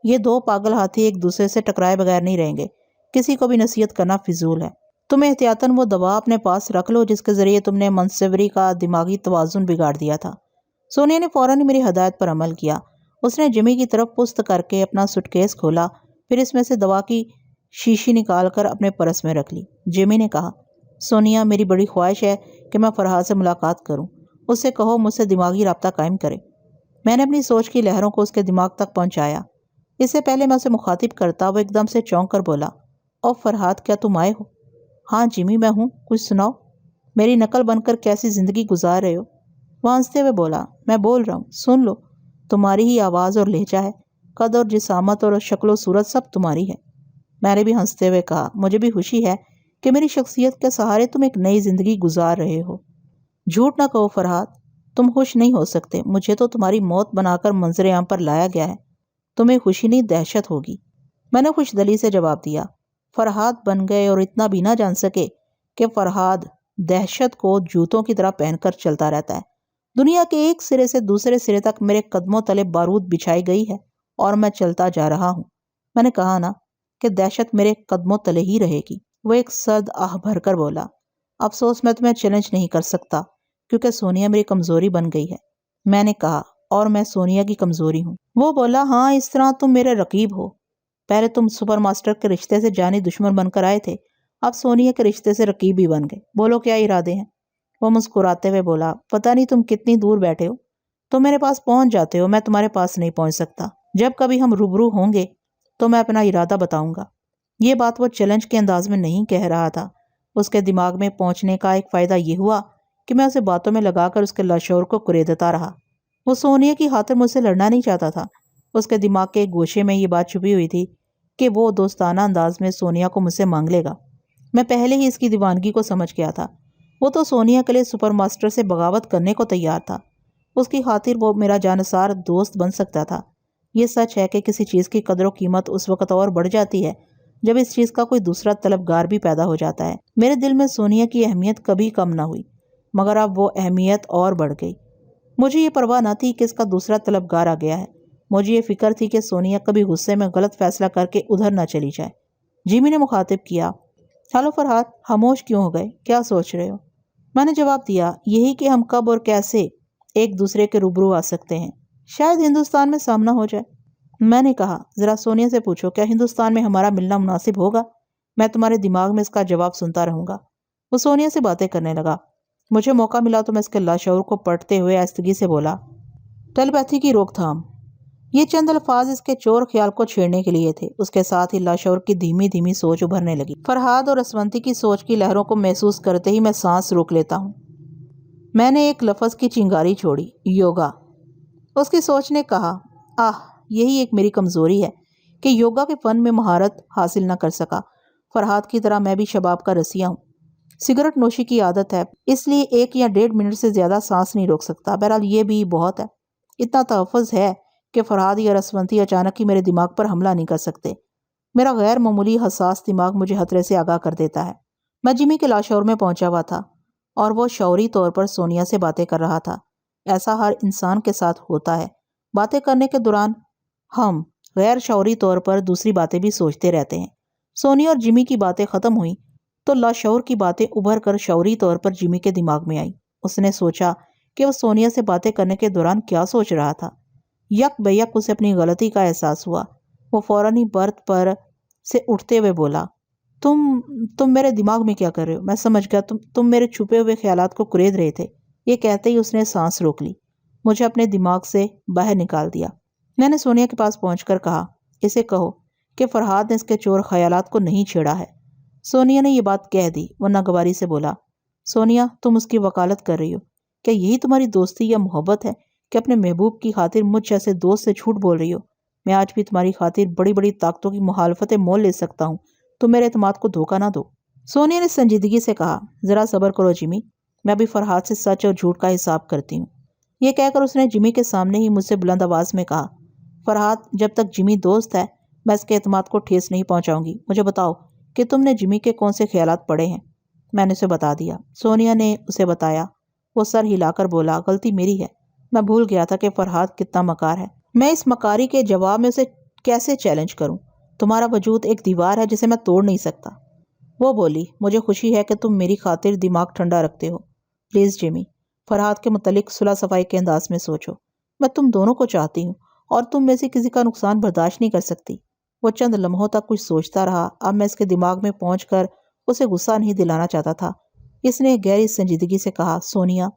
یہ دو پاگل ہاتھی ایک دوسرے سے ٹکرائے بغیر نہیں رہیں گے، کسی کو بھی نصیحت کرنا فضول ہے۔ تم احتیاطاً وہ دوا اپنے پاس رکھ لو جس کے ذریعے تم نے منصوری کا دماغی توازن بگاڑ دیا تھا۔ سونیا نے فوراً میری ہدایت پر عمل کیا۔ اس نے جیمی کی طرف پست کر کے اپنا سوٹ کیس کھولا، پھر اس میں سے دوا کی شیشی نکال کر اپنے پرس میں رکھ لی۔ جیمی نے کہا، سونیا، میری بڑی خواہش ہے کہ میں فرحاد سے ملاقات کروں، اس سے کہو مجھ سے دماغی رابطہ قائم کرے۔ میں نے اپنی سوچ کی لہروں کو اس کے دماغ تک پہنچایا۔ اس سے پہلے میں اسے مخاطب کرتا وہ ایک دم سے چونک کر بولا، او فرحاد، کیا تم آئے ہو؟ ہاں جیمی، میں ہوں، کچھ سناؤ، میری نقل بن کر کیسی زندگی گزار رہے ہو؟ وہ ہنستے ہوئے بولا، میں بول رہا ہوں، سن لو، تمہاری ہی آواز اور لہجہ ہے، قد اور جسامت اور شکل و صورت سب تمہاری ہے۔ میں نے بھی ہنستے ہوئے کہا، مجھے بھی خوشی ہے کہ میری شخصیت کے سہارے تم ایک نئی زندگی گزار رہے ہو۔ جھوٹ نہ کہو فرحاد، تم خوش نہیں ہو سکتے، مجھے تو تمہاری موت بنا کر منظر عام پر لایا گیا ہے، تمہیں خوشی نہیں دہشت ہوگی۔ میں نے خوش دلی سے جواب دیا، فرحاد بن گئے اور اتنا بھی نہ جان سکے کہ فرحاد دہشت کو جوتوں کی طرح پہن کر چلتا رہتا ہے۔ دنیا کے ایک سرے سے دوسرے سرے تک میرے قدموں تلے بارود بچھائی گئی ہے اور میں چلتا جا رہا ہوں۔ میں نے کہا نا کہ دہشت میرے قدموں تلے ہی رہے گی۔ وہ ایک سرد آہ بھر کر بولا، افسوس میں تمہیں چیلنج نہیں کر سکتا کیونکہ سونیا میری کمزوری بن گئی ہے۔ میں نے کہا، اور میں سونیا کی کمزوری ہوں؟ وہ بولا، ہاں، اس طرح تم میرے رقیب ہو۔ پہلے تم سپر ماسٹر کے رشتے سے جانی دشمن بن کر آئے تھے، اب سونیا کے رشتے سے رقیب بھی بن گئے۔ بولو کیا ارادے ہیں؟ وہ مسکراتے ہوئے بولا، پتہ نہیں تم کتنی دور بیٹھے ہو، تم میرے پاس پہنچ جاتے ہو، میں تمہارے پاس نہیں پہنچ سکتا۔ جب کبھی ہم روبرو ہوں گے تو میں اپنا ارادہ بتاؤں گا۔ یہ بات وہ چیلنج کے انداز میں نہیں کہہ رہا تھا۔ اس کے دماغ میں پہنچنے کا ایک فائدہ یہ ہوا کہ میں اسے باتوں میں لگا کر اس کے لاشعور کو کریدتا رہا۔ وہ سونیا کی خاطر مجھ سے لڑنا نہیں چاہتا تھا۔ اس کے دماغ کے ایک گوشے میں یہ بات چھپی ہوئی تھی کہ وہ دوستانہ انداز میں سونیا کو مجھ سے مانگ لے گا۔ میں پہلے ہی اس کی دیوانگی کو سمجھ گیا تھا۔ وہ تو سونیا کے لیے سپر ماسٹر سے بغاوت کرنے کو تیار تھا۔ اس کی خاطر وہ میرا جانسار دوست بن سکتا تھا۔ یہ سچ ہے کہ کسی چیز کی قدر و قیمت اس وقت اور بڑھ جاتی ہے جب اس چیز کا کوئی دوسرا طلبگار بھی پیدا ہو جاتا ہے۔ میرے دل میں سونیا کی اہمیت کبھی کم نہ ہوئی، مگر اب وہ اہمیت اور بڑھ گئی۔ مجھے یہ پرواہ نہ تھی کہ اس کا دوسرا طلبگار آ گیا ہے، مجھے یہ فکر تھی کہ سونیا کبھی غصے میں غلط فیصلہ کر کے ادھر نہ چلی جائے۔ جیمی نے مخاطب کیا، ہلو فرحات، خاموش کیوں ہو گئے؟ کیا سوچ رہے ہو؟ میں نے جواب دیا، یہی کہ ہم کب اور کیسے ایک دوسرے کے روبرو آ سکتے ہیں۔ شاید ہندوستان میں سامنا ہو جائے۔ میں نے کہا، ذرا سونیا سے پوچھو، کیا ہندوستان میں ہمارا ملنا مناسب ہوگا؟ میں تمہارے دماغ میں اس کا جواب سنتا رہوں گا۔ وہ سونیا سے باتیں کرنے لگا۔ مجھے موقع ملا تو میں اس کے لاشعور کو پڑھتے ہوئے آہستگی سے بولا، ٹیلیپیتھی کی روک تھام۔ یہ چند الفاظ اس کے چور خیال کو چھیڑنے کے لیے تھے۔ اس کے ساتھ ہی لاشعور کی دھیمی دھیمی سوچ ابھرنے لگی۔ فرحاد اور اسونتی کی سوچ کی لہروں کو محسوس کرتے ہی میں سانس روک لیتا ہوں۔ میں نے ایک لفظ کی چنگاری چھوڑی، یوگا۔ اس کی سوچ نے کہا، یہی ایک میری کمزوری ہے کہ یوگا کے فن میں مہارت حاصل نہ کر سکا۔ فرحاد کی طرح میں بھی شباب کا رسیا ہوں۔ سگریٹ نوشی کی عادت ہے، اس لیے 1 یا 1.5 منٹ سے زیادہ سانس نہیں روک سکتا۔ بہرحال یہ بھی بہت ہے۔ اتنا تحفظ ہے کہ فرحاد یا رسونتی اچانک ہی میرے دماغ پر حملہ نہیں کر سکتے۔ میرا غیر معمولی حساس دماغ مجھے خطرے سے آگاہ کر دیتا ہے۔ میں جیمی کے لاشعور میں پہنچا ہوا تھا اور وہ شعوری طور پر سونیا سے باتیں کر رہا تھا۔ ایسا ہر انسان کے ساتھ ہوتا ہے۔ باتیں کرنے کے دوران ہم غیر شعوری طور پر دوسری باتیں بھی سوچتے رہتے ہیں۔ سونیا اور جیمی کی باتیں ختم ہوئیں تو لاشعور کی باتیں ابھر کر شعوری طور پر جیمی کے دماغ میں آئیں۔ اس نے سوچا کہ وہ سونیا سے باتیں کرنے کے دوران کیا سوچ رہا تھا۔ یک بے یک اسے اپنی غلطی کا احساس ہوا۔ وہ فوراً ہی برت پر سے اٹھتے ہوئے بولا، تم میرے دماغ میں کیا کر رہے ہو؟ میں سمجھ گیا تم میرے چھپے ہوئے خیالات کو کرید رہے تھے۔ یہ کہتے ہی اس نے سانس روک لی، مجھے اپنے دماغ سے باہر نکال دیا۔ میں نے سونیا کے پاس پہنچ کر کہا، اسے کہو کہ فرحاد نے اس کے چور خیالات کو نہیں چھیڑا ہے۔ سونیا نے یہ بات کہہ دی۔ وہ ناگواری سے بولا، سونیا، تم اس کی وکالت کر رہی ہو؟ کیا یہی تمہاری دوستی یا محبت ہے کہ اپنے محبوب کی خاطر مجھ جیسے دوست سے جھوٹ بول رہی ہو؟ میں آج بھی تمہاری خاطر بڑی بڑی طاقتوں کی مخالفتیں مول لے سکتا ہوں، تم میرے اعتماد کو دھوکہ نہ دو۔ سونیا نے سنجیدگی سے کہا، ذرا صبر کرو جیمی، میں بھی فرحاد سے سچ اور جھوٹ کا حساب کرتی ہوں۔ یہ کہہ کر اس نے جیمی کے سامنے ہی مجھ سے بلند آواز میں کہا، فرحاد، جب تک جیمی دوست ہے میں اس کے اعتماد کو ٹھیس نہیں پہنچاؤں گی۔ مجھے بتاؤ کہ تم نے جیمی کے کون سے خیالات پڑھے ہیں؟ میں نے اسے بتا دیا۔ سونیا نے اسے بتایا۔ وہ سر ہلا کر بولا، غلطی میری ہے، میں بھول گیا تھا کہ فرحاد کتنا مکار ہے۔ میں اس مکاری کے جواب میں اسے کیسے چیلنج کروں؟ تمہارا وجود ایک دیوار ہے جسے میں توڑ نہیں سکتا۔ وہ بولی، مجھے خوشی ہے کہ تم میری خاطر دماغ ٹھنڈا رکھتے ہو۔ پلیز جیمی، فرحاد کے متعلق صلح صفائی کے انداز میں سوچو۔ میں تم دونوں کو چاہتی ہوں اور تم میں سے کسی کا نقصان برداشت نہیں کر سکتی۔ وہ چند لمحوں تک کچھ سوچتا رہا۔ اب میں اس کے دماغ میں پہنچ کر اسے غصہ نہیں دلانا چاہتا تھا۔ اس نے گہری سنجیدگی سے کہا، سونیا،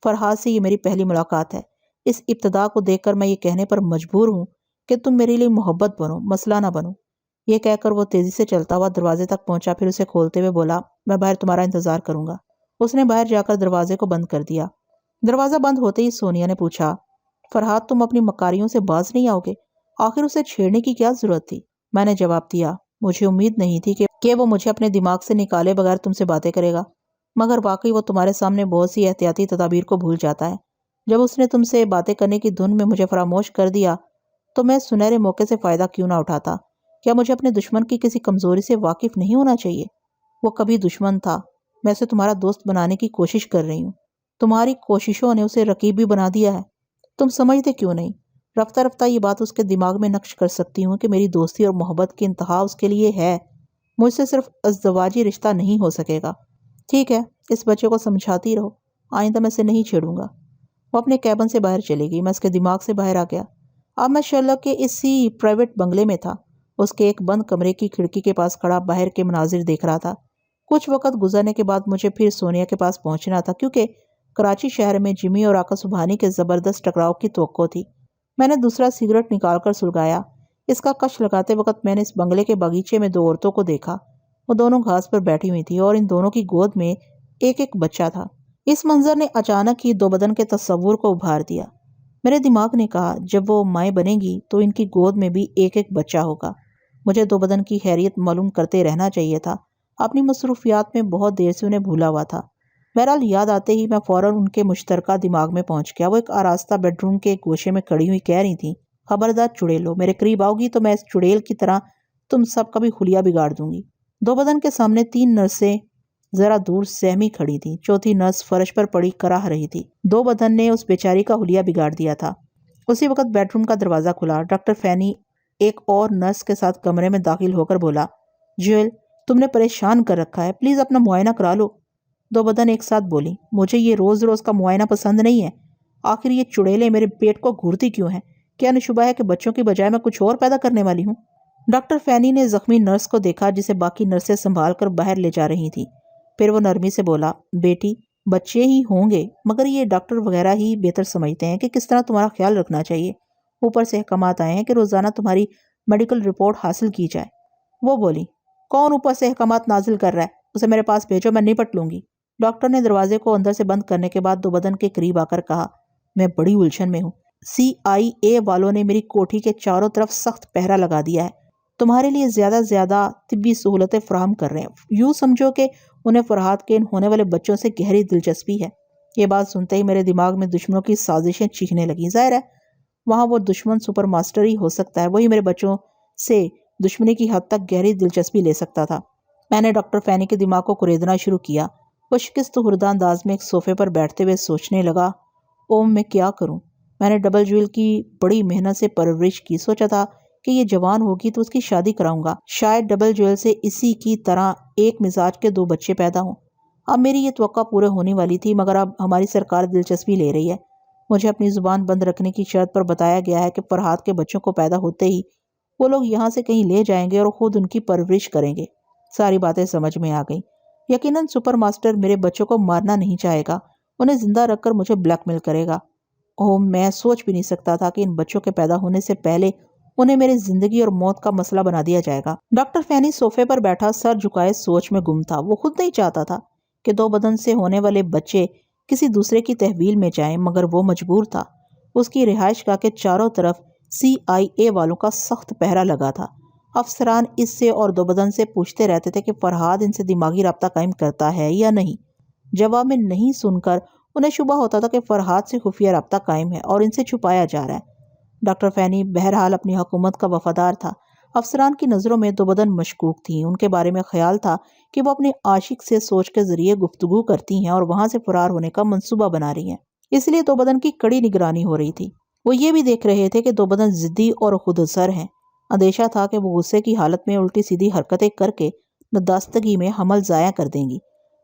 فرحاد سے یہ میری پہلی ملاقات ہے۔ اس ابتدا کو دیکھ کر میں یہ کہنے پر مجبور ہوں کہ تم میرے لیے محبت بنو، مسئلہ نہ بنو۔ یہ کہہ کر وہ تیزی سے چلتا ہوا دروازے تک پہنچا، پھر اسے کھولتے ہوئے بولا، میں باہر تمہارا انتظار کروں گا۔ اس نے باہر جا کر دروازے کو بند کر دیا۔ دروازہ بند ہوتے ہی سونیا نے پوچھا، فرحاد، تم اپنی مکاریوں سے باز نہیں آؤ گے؟ آخر اسے چھیڑنے کی کیا ضرورت تھی؟ میں نے جواب دیا، مجھے امید نہیں تھی کہ وہ مجھے اپنے دماغ سے نکالے بغیر تم سے باتیں کرے گا، مگر واقعی وہ تمہارے سامنے بہت سی احتیاطی تدابیر کو بھول جاتا ہے۔ جب اس نے تم سے باتیں کرنے کی دھن میں مجھے فراموش کر دیا تو میں سنہرے موقع سے فائدہ کیوں نہ اٹھاتا؟ کیا مجھے اپنے دشمن کی کسی کمزوری سے واقف نہیں ہونا چاہیے؟ وہ کبھی دشمن تھا، میں اسے تمہارا دوست بنانے کی کوشش کر رہی ہوں۔ تمہاری کوششوں نے اسے رقیب بھی بنا دیا ہے۔ تم سمجھتے کیوں نہیں؟ رفتہ رفتہ یہ بات اس کے دماغ میں نقش کر سکتی ہوں کہ میری دوستی اور محبت کی انتہا اس کے لیے ہے، مجھ سے صرف ازدواجی رشتہ نہیں ہو سکے گا۔ ٹھیک ہے، اس بچے کو سمجھاتی رہو، آئندہ میں اسے نہیں چھیڑوں گا۔ وہ اپنے کیبن سے باہر چلی گئی۔ میں اس کے دماغ سے باہر آ گیا۔ اب میں شرلک کے اسی پرائیویٹ بنگلے میں تھا۔ اس کے ایک بند کمرے کی کھڑکی کے پاس کھڑا باہر کے مناظر دیکھ رہا تھا۔ کچھ وقت گزرنے کے بعد مجھے پھر سونیا کے پاس پہنچنا تھا، کیونکہ کراچی شہر میں جمی اور آقا سبحانی کے زبردست ٹکراؤ کی توقع تھی۔ میں نے دوسرا سگریٹ نکال کر سلگایا۔ اس کا کش لگاتے وقت میں نے اس بنگلے کے باغیچے میں 2 عورتوں کو دیکھا۔ وہ دونوں گھاس پر بیٹھی ہوئی تھی اور ان دونوں کی گود میں ایک ایک بچہ تھا۔ اس منظر نے اچانک ہی 2 بدن کے تصور کو ابھار دیا۔ میرے دماغ نے کہا جب وہ مائیں بنے گی تو ان کی گود میں بھی ایک ایک بچہ ہوگا۔ مجھے 2 بدن کی خیریت معلوم کرتے رہنا چاہیے تھا۔ اپنی مصروفیات میں بہت دیر سے انہیں بھولا ہوا تھا۔ بہرحال یاد آتے ہی میں فوراً ان کے مشترکہ دماغ میں پہنچ گیا۔ وہ ایک آراستہ بیڈ روم کے ایک گوشے میں کھڑی ہوئی کہہ رہی تھیں، خبردار چڑیلو، میرے قریب آؤ گی تو میں اس چڑیل کی طرح تم سب کا بھی حلیہ بگاڑ دوں گی۔ 2 بدن کے سامنے 3 نرسیں ذرا دور سہمی کھڑی تھیں۔ چوتھی نرس فرش پر پڑی کراہ رہی تھی۔ 2 بدن نے اس بیچاری کا حلیہ بگاڑ دیا تھا۔ اسی وقت بیڈ روم کا دروازہ کھلا۔ ڈاکٹر فینی ایک اور نرس کے ساتھ کمرے میں داخل ہو کر بولا، جویل تم نے پریشان کر رکھا ہے، پلیز اپنا معائنہ کرا لو۔ 2 بدن ایک ساتھ بولی، مجھے یہ روز روز کا معائنہ پسند نہیں ہے۔ آخر یہ چڑیلیں میرے پیٹ کو گھورتی کیوں ہیں؟ کیا نشبہ ہے کہ بچوں کی بجائے میں کچھ اور پیدا کرنے والی ہوں؟ ڈاکٹر فینی نے زخمی نرس کو دیکھا جسے باقی نرسیں سنبھال کر باہر لے جا رہی تھیں۔ پھر وہ نرمی سے بولا، بیٹی بچے ہی ہوں گے مگر یہ ڈاکٹر وغیرہ ہی بہتر سمجھتے ہیں کہ کس طرح تمہارا خیال رکھنا چاہیے۔ اوپر سے احکامات آئے ہیں کہ روزانہ تمہاری میڈیکل رپورٹ حاصل کی جائے۔ وہ بولی، کون اوپر سے احکامات نازل کر رہا ہے؟ اسے میرے پاس بھیجو، میں نپٹ لوں گی۔ ڈاکٹر نے دروازے کو اندر سے بند کرنے کے بعد 2 بدن کے قریب آ کر کہا، میں بڑی الجھن میں ہوں۔ CIA والوں نے میری کوٹھی کے چاروں طرف سخت پہرا لگا دیا ہے۔ تمہارے لیے زیادہ زیادہ طبی سہولتیں فراہم کر رہے ہیں۔ یوں سمجھو کہ انہیں فرحات کے ان ہونے والے بچوں سے گہری دلچسپی ہے۔ یہ بات سنتے ہی میرے دماغ میں دشمنوں کی سازشیں چیخنے لگیں۔ ظاہر ہے وہاں وہ دشمن سپر ماسٹر ہی ہو سکتا ہے، وہی میرے بچوں سے دشمنی کی حد تک گہری دلچسپی لے سکتا تھا۔ میں نے ڈاکٹر فینی کے دماغ کو کریدنا شروع کیا۔ وہ شکست خوردہ انداز میں ایک صوفے پر بیٹھتے ہوئے سوچنے لگا، اوم میں کیا کروں؟ میں نے ڈبل جویل کی بڑی محنت سے پرورش کی، سوچا تھا کہ یہ جوان ہوگی تو اس کی شادی کراؤں گا، شاید ڈبل جویل سے اسی کی طرح ایک مزاج کے 2 بچے پیدا ہوں۔ اب میری یہ توقع پورے ہونے والی تھی، مگر اب ہماری سرکار دلچسپی لے رہی ہے۔ مجھے اپنی زبان بند رکھنے کی شرط پر بتایا گیا ہے کہ فرحات کے بچوں کو پیدا ہوتے ہی وہ لوگ یہاں سے کہیں لے جائیں گے اور خود ان کی پرورش کریں گے۔ ساری باتیں سمجھ میں آ گئیں۔ یقیناً سپر ماسٹر میرے بچوں کو مارنا نہیں چاہے گا، انہیں زندہ رکھ کر مجھے بلیک میل کرے گا۔ میں سوچ بھی نہیں سکتا تھا کہ ان بچوں کے پیدا ہونے سے پہلے انہیں میری زندگی اور موت کا مسئلہ بنا دیا جائے گا۔ ڈاکٹر فینی صوفے پر بیٹھا سر جھکائے سوچ میں گم تھا۔ وہ خود نہیں چاہتا تھا کہ 2 بدن سے ہونے والے بچے کسی دوسرے کی تحویل میں جائیں، مگر وہ مجبور تھا۔ اس کی رہائش گاہ کے چاروں طرف CIA والوں کا سخت پہرا لگا تھا۔ افسران اس سے اور 2 بدن سے پوچھتے رہتے تھے کہ فرحاد ان سے دماغی رابطہ قائم کرتا ہے یا نہیں۔ جواب میں نہیں سن کر انہیں شبہ ہوتا تھا کہ فرحاد سے خفیہ رابطہ قائم ہے اور ان سے چھپایا جا رہا ہے۔ ڈاکٹر فینی بہرحال اپنی حکومت کا وفادار تھا۔ افسران کی نظروں میں 2 بدن مشکوک تھیں۔ ان کے بارے میں خیال تھا کہ وہ اپنے عاشق سے سوچ کے ذریعے گفتگو کرتی ہیں اور وہاں سے فرار ہونے کا منصوبہ بنا رہی ہیں۔ اس لیے 2 بدن کی کڑی نگرانی ہو رہی تھی۔ وہ یہ بھی دیکھ رہے تھے کہ 2 بدن ضدی اور خود سر ہیں۔ اندیشہ تھا کہ وہ غصے کی حالت میں الٹی سیدھی حرکتیں کر کے نداستگی میں حمل ضائع کر دیں گی،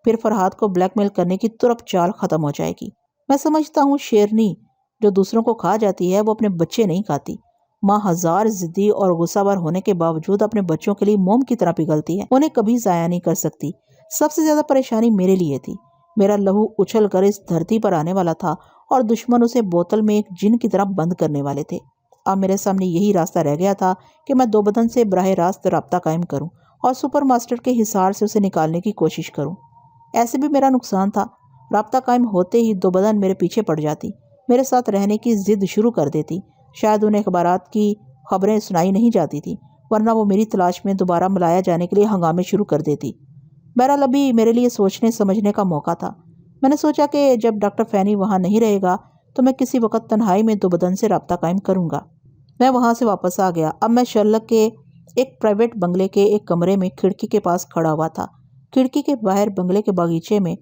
پھر فرحاد کو بلیک میل کرنے کی ترک چال ختم ہو جائے گی۔ میں سمجھتا ہوں شیرنی جو دوسروں کو کھا جاتی ہے وہ اپنے بچے نہیں کھاتی۔ ماں ہزار ضدی اور غصہ بار ہونے کے باوجود اپنے بچوں کے لیے موم کی طرح پگھلتی ہے، انہیں کبھی ضائع نہیں کر سکتی۔ سب سے زیادہ پریشانی میرے لیے تھی۔ میرا لہو اچھل کر اس دھرتی پر آنے والا تھا اور دشمن اسے بوتل میں ایک جن کی طرح بند کرنے والے تھے۔ اب میرے سامنے یہی راستہ رہ گیا تھا کہ میں 2 بدن سے براہ راست رابطہ قائم کروں اور سپر ماسٹر کے حصار سے اسے نکالنے کی کوشش کروں۔ ایسے بھی میرا نقصان تھا، رابطہ قائم ہوتے ہی 2 بدن میرے پیچھے پڑ جاتی، میرے ساتھ رہنے کی ضد شروع کر دیتی۔ شاید انہیں اخبارات کی خبریں سنائی نہیں جاتی تھی، ورنہ وہ میری تلاش میں دوبارہ ملایا جانے کے لیے ہنگامے شروع کر دیتی۔ بہرحال ابھی میرے لیے سوچنے سمجھنے کا موقع تھا۔ میں نے سوچا کہ جب ڈاکٹر فینی وہاں نہیں رہے گا تو میں کسی وقت تنہائی میں 2 بدن سے رابطہ قائم کروں گا۔ میں وہاں سے واپس آ گیا۔ اب میں شرلک کے ایک پرائیویٹ بنگلے کے ایک کمرے میں کھڑکی کے پاس کھڑا ہوا تھا۔ کھڑکی کے باہر بنگلے کے باغیچے میں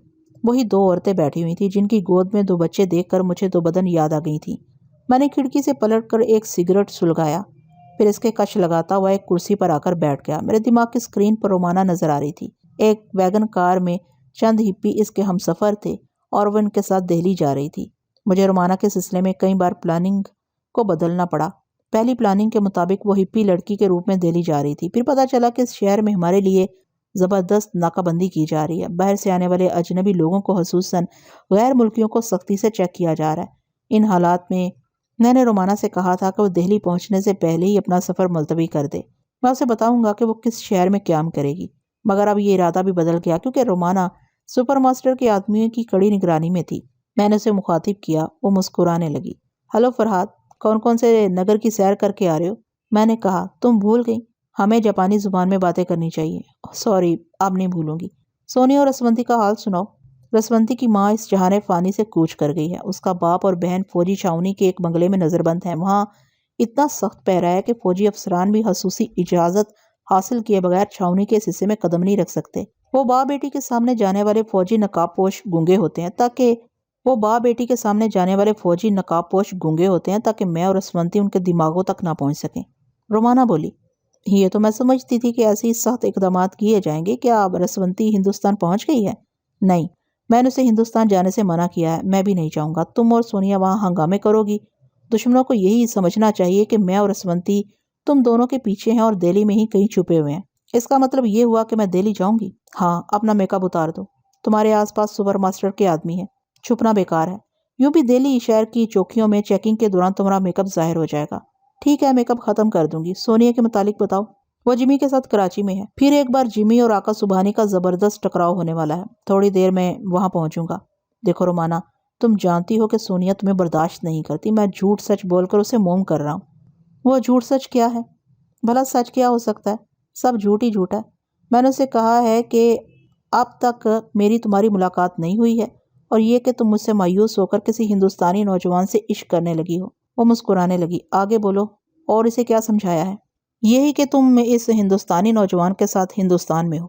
وہی 2 عورتیں بیٹھی ہوئی تھیں جن کی گود میں 2 بچے دیکھ کر مجھے 2 بدن یاد آ گئی تھیں۔ میں نے کھڑکی سے پلٹ کر ایک سگریٹ سلگایا، پھر اس کے کش لگاتا ہوا ایک کرسی پر آ کر بیٹھ گیا۔ میرے دماغ کی اسکرین پر رومانہ نظر آ رہی تھی۔ ایک ویگن کار میں چند ہپی اس کے ہم سفر تھے اور وہ ان کے ساتھ دہلی جا رہی تھی۔ مجھے رومانہ کے سلسلے میں کئی بار پلاننگ کو بدلنا پڑا۔ پہلی پلاننگ کے مطابق وہ ہپی لڑکی کے روپ میں دہلی جا رہی تھی، پھر پتہ چلا کہ اس شہر میں ہمارے لیے زبردست ناکہ بندی کی جا رہی ہے۔ باہر سے آنے والے اجنبی لوگوں کو، خصوصاً غیر ملکیوں کو، سختی سے چیک کیا جا رہا ہے۔ ان حالات میں نے رومانہ سے کہا تھا کہ وہ دہلی پہنچنے سے پہلے ہی اپنا سفر ملتوی کر دے۔ میں اسے بتاؤں گا کہ وہ کس شہر میں قیام کرے گی، مگر اب یہ ارادہ بھی بدل گیا کیونکہ رومانہ سپر ماسٹر کے آدمیوں کی کڑی نگرانی میں تھی۔ میں نے اسے مخاطب کیا، وہ مسکرانے لگی۔ ہلو فرحاد، کون کون سے نگر کی سیر کر کے آ رہے ہو؟ میں نے کہا، تم بھول گئی، ہمیں جاپانی زبان میں باتیں کرنی چاہیے۔ سوری، اب نہیں بھولوں گی۔ سونیا اور رسونتی کا حال سناؤ۔ رسونتی کی ماں اس جہان فانی سے کوچ کر گئی ہے۔ اس کا باپ اور بہن فوجی چھاؤنی کے ایک بنگلے میں نظر بند ہیں۔ وہاں اتنا سخت پہرا ہے کہ فوجی افسران بھی خصوصی اجازت حاصل کیے بغیر چھاؤنی کے اس حصے میں قدم نہیں رکھ سکتے۔ وہ باپ بیٹی کے سامنے جانے والے فوجی نقاب پوش گونگے ہوتے ہیں تاکہ میں اور رسونتی ان کے دماغوں تک نہ پہنچ سکیں۔ رومانہ بولی، یہ تو میں سمجھتی تھی کہ ایسی سخت اقدامات کیے جائیں گے۔ کیا اب رسونتی ہندوستان پہنچ گئی ہے؟ نہیں، میں نے اسے ہندوستان جانے سے منع کیا ہے۔ میں بھی نہیں چاہوں گا۔ تم اور سونیا وہاں ہنگامے کرو گی۔ دشمنوں کو یہی سمجھنا چاہیے کہ میں اور رسونتی تم دونوں کے پیچھے ہیں اور دہلی میں ہی کہیں چھپے ہوئے ہیں۔ اس کا مطلب یہ ہوا کہ میں دہلی جاؤں گی؟ ہاں، اپنا میک اپ اتار دو، تمہارے آس پاس سپر ماسٹر کے آدمی ہیں، چھپنا بیکار ہے۔ یوں بھی دہلی شہر کی چوکیوں میں چیکنگ کے دوران تمہارا میک اپ ظاہر ہو جائے گا۔ ٹھیک ہے، میک اپ ختم کر دوں گی۔ سونیا کے متعلق بتاؤ۔ وہ جمی کے ساتھ کراچی میں ہے۔ پھر ایک بار جمی اور آقا سبحانی کا زبردست ٹکراؤ ہونے والا ہے۔ تھوڑی دیر میں وہاں پہنچوں گا۔ دیکھو رومانہ، تم جانتی ہو کہ سونیا تمہیں برداشت نہیں کرتی۔ میں جھوٹ سچ بول کر اسے موم کر رہا ہوں۔ وہ جھوٹ سچ کیا ہے؟ بھلا سچ کیا ہو سکتا ہے؟ سب جھوٹ ہی جھوٹ ہے۔ میں نے اسے کہا ہے کہ اب تک میری تمہاری ملاقات نہیں ہوئی ہے، اور یہ کہ تم مجھ سے مایوس ہو کر کسی ہندوستانی نوجوان سے عشق کرنے لگی ہو۔ وہ مسکرانے لگی۔ آگے بولو، اور اسے کیا سمجھایا ہے؟ یہی کہ تم اس ہندوستانی نوجوان کے ساتھ ہندوستان میں ہو۔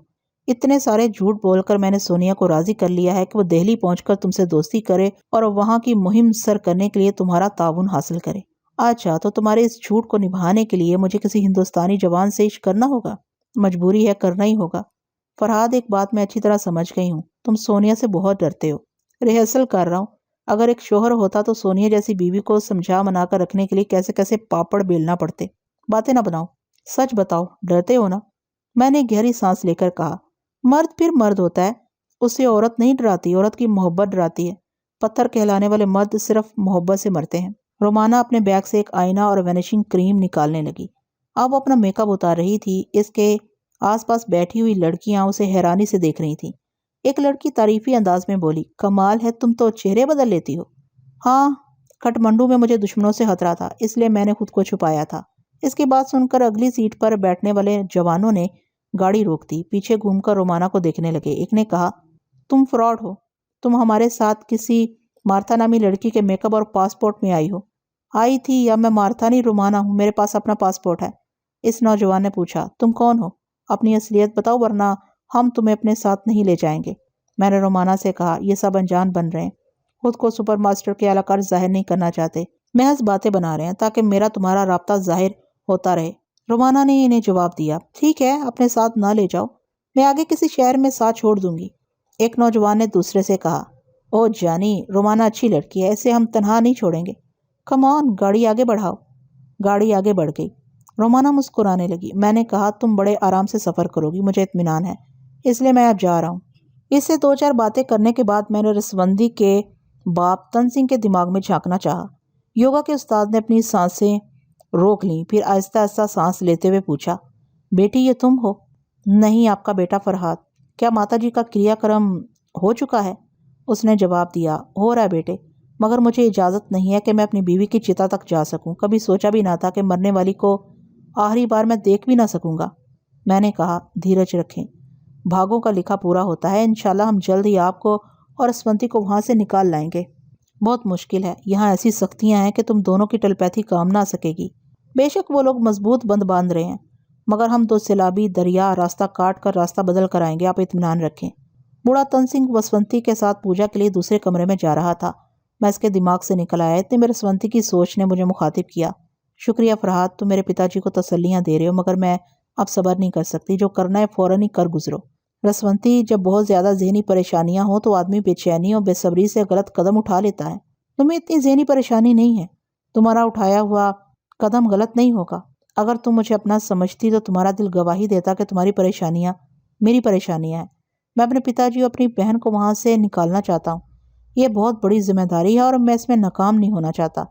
اتنے سارے جھوٹ بول کر میں نے سونیا کو راضی کر لیا ہے کہ وہ دہلی پہنچ کر تم سے دوستی کرے اور وہاں کی مہم سر کرنے کے لیے تمہارا تعاون حاصل کرے۔ اچھا، تو تمہارے اس جھوٹ کو نبھانے کے لیے مجھے کسی ہندوستانی جوان سے عشق کرنا ہوگا؟ مجبوری ہے، کرنا ہی ہوگا۔ فرحاد، ایک بات میں اچھی طرح سمجھ گئی ہوں، تم سونیا سے بہت ڈرتے ہو۔ ریہرسل کر رہا ہوں۔ اگر ایک شوہر ہوتا تو سونیا جیسی بیوی کو سمجھا منا کر رکھنے کے لیے کیسے کیسے پاپڑ بیلنا پڑتے۔ باتیں نہ بناؤ، سچ بتاؤ، ڈرتے ہو نا؟ میں نے گہری سانس لے کر کہا، مرد پھر مرد ہوتا ہے، اسے عورت نہیں ڈراتی، عورت کی محبت ڈراتی ہے۔ پتھر کہلانے والے مرد صرف محبت سے مرتے ہیں۔ رومانہ اپنے بیگ سے ایک آئینہ اور وینیشنگ کریم نکالنے لگی۔ اب اپنا میک اپ اتار رہی تھی۔ اس کے آس پاس بیٹھی ہوئی لڑکیاں اسے حیرانی سے دیکھ رہی تھیں۔ ایک لڑکی تعریفی انداز میں بولی، کمال ہے، تم تو چہرے بدل لیتی ہو۔ ہاں، کھٹمنڈو میں مجھے دشمنوں سے خطرہ تھا، اس لیے میں نے خود کو چھپایا تھا۔ اس کی بات سن کر اگلی سیٹ پر بیٹھنے والے جوانوں نے گاڑی روک دی، پیچھے گھوم کر رومانہ کو دیکھنے لگے۔ ایک نے کہا، تم فراڈ ہو، تم ہمارے ساتھ کسی مارتھا نامی لڑکی کے میک اپ اور پاسپورٹ میں آئی ہو۔ آئی تھی یا میں مارتھا نہیں، رومانہ ہوں، میرے پاس اپنا پاسپورٹ ہے۔ اس نوجوان نے پوچھا، تم کون ہو؟ اپنی اصلیت بتاؤ ورنہ ہم تمہیں اپنے ساتھ نہیں لے جائیں گے۔ میں نے رومانہ سے کہا، یہ سب انجان بن رہے ہیں، خود کو سپر ماسٹر کے اعلی کار ظاہر نہیں کرنا چاہتے، محض باتیں بنا رہے ہیں تاکہ میرا تمہارا رابطہ ظاہر ہوتا رہے۔ رومانہ نے انہیں جواب دیا، ٹھیک ہے، اپنے ساتھ نہ لے جاؤ، میں آگے کسی شہر میں ساتھ چھوڑ دوں گی۔ ایک نوجوان نے دوسرے سے کہا، او جانی، رومانہ اچھی لڑکی ہے، اسے ہم تنہا نہیں چھوڑیں گے، کم آن، گاڑی آگے بڑھاؤ۔ گاڑی آگے بڑھ گئی۔ رومانہ مسکرانے لگی۔ میں نے کہا، تم بڑے آرام سے سفر کرو گی، مجھے اطمینان ہے، اس لیے میں اب جا رہا ہوں۔ اس سے دو چار باتیں کرنے کے بعد میں نے رسوندی کے باپ تن سنگھ کے دماغ میں جھانکنا چاہا۔ یوگا کے استاد نے اپنی سانسیں روک لیں، پھر آہستہ آہستہ سانس لیتے ہوئے پوچھا، بیٹی یہ تم ہو؟ نہیں، آپ کا بیٹا فرحاد۔ کیا ماتا جی کا کریا کرم ہو چکا ہے؟ اس نے جواب دیا، ہو رہا ہے بیٹے، مگر مجھے اجازت نہیں ہے کہ میں اپنی بیوی کی چتا تک جا سکوں۔ کبھی سوچا بھی نہ تھا کہ مرنے والی کو آخری بار میں دیکھ بھی نہ سکوں گا۔ میں نے کہا، دھیرج رکھیں، بھاگوں کا لکھا پورا ہوتا ہے، انشاءاللہ ہم جلد ہی آپ کو اور اسونتی کو وہاں سے نکال لائیں گے۔ بہت مشکل ہے، یہاں ایسی سختیاں ہیں کہ تم دونوں کی ٹیلیپیتھی کام نہ آ سکے گی۔ بے شک وہ لوگ مضبوط بند باندھ رہے ہیں، مگر ہم دو سیلابی دریا راستہ کاٹ کر راستہ بدل کر آئیں گے، آپ اطمینان رکھیں۔ بوڑھا تن سنگھ وسونتی کے ساتھ پوجا کے لیے دوسرے کمرے میں جا رہا تھا۔ میں اس کے دماغ سے نکل آیا، اتنے میں رسونتی کی سوچ نے مجھے مخاطب کیا، شکریہ فرحاد، تم میرے پتا جی کو تسلیاں دے رہے ہو، مگر میں اب صبر نہیں کر سکتی، جو کرنا ہے فوراً ہی کر گزرو۔ رسونتی، جب بہت زیادہ ذہنی پریشانیاں ہوں تو آدمی بے چینی اور بے صبری سے غلط قدم اٹھا لیتا ہے۔ تمہیں اتنی ذہنی پریشانی نہیں ہے، تمہارا اٹھایا ہوا قدم غلط نہیں ہوگا۔ اگر تم مجھے اپنا سمجھتی تو تمہارا دل گواہی دیتا کہ تمہاری پریشانیاں میری پریشانیاں ہیں۔ میں اپنے پتا جی اور اپنی بہن کو وہاں سے نکالنا چاہتا ہوں۔ یہ بہت بڑی ذمہ داری ہے اور میں اس میں ناکام نہیں ہونا چاہتا۔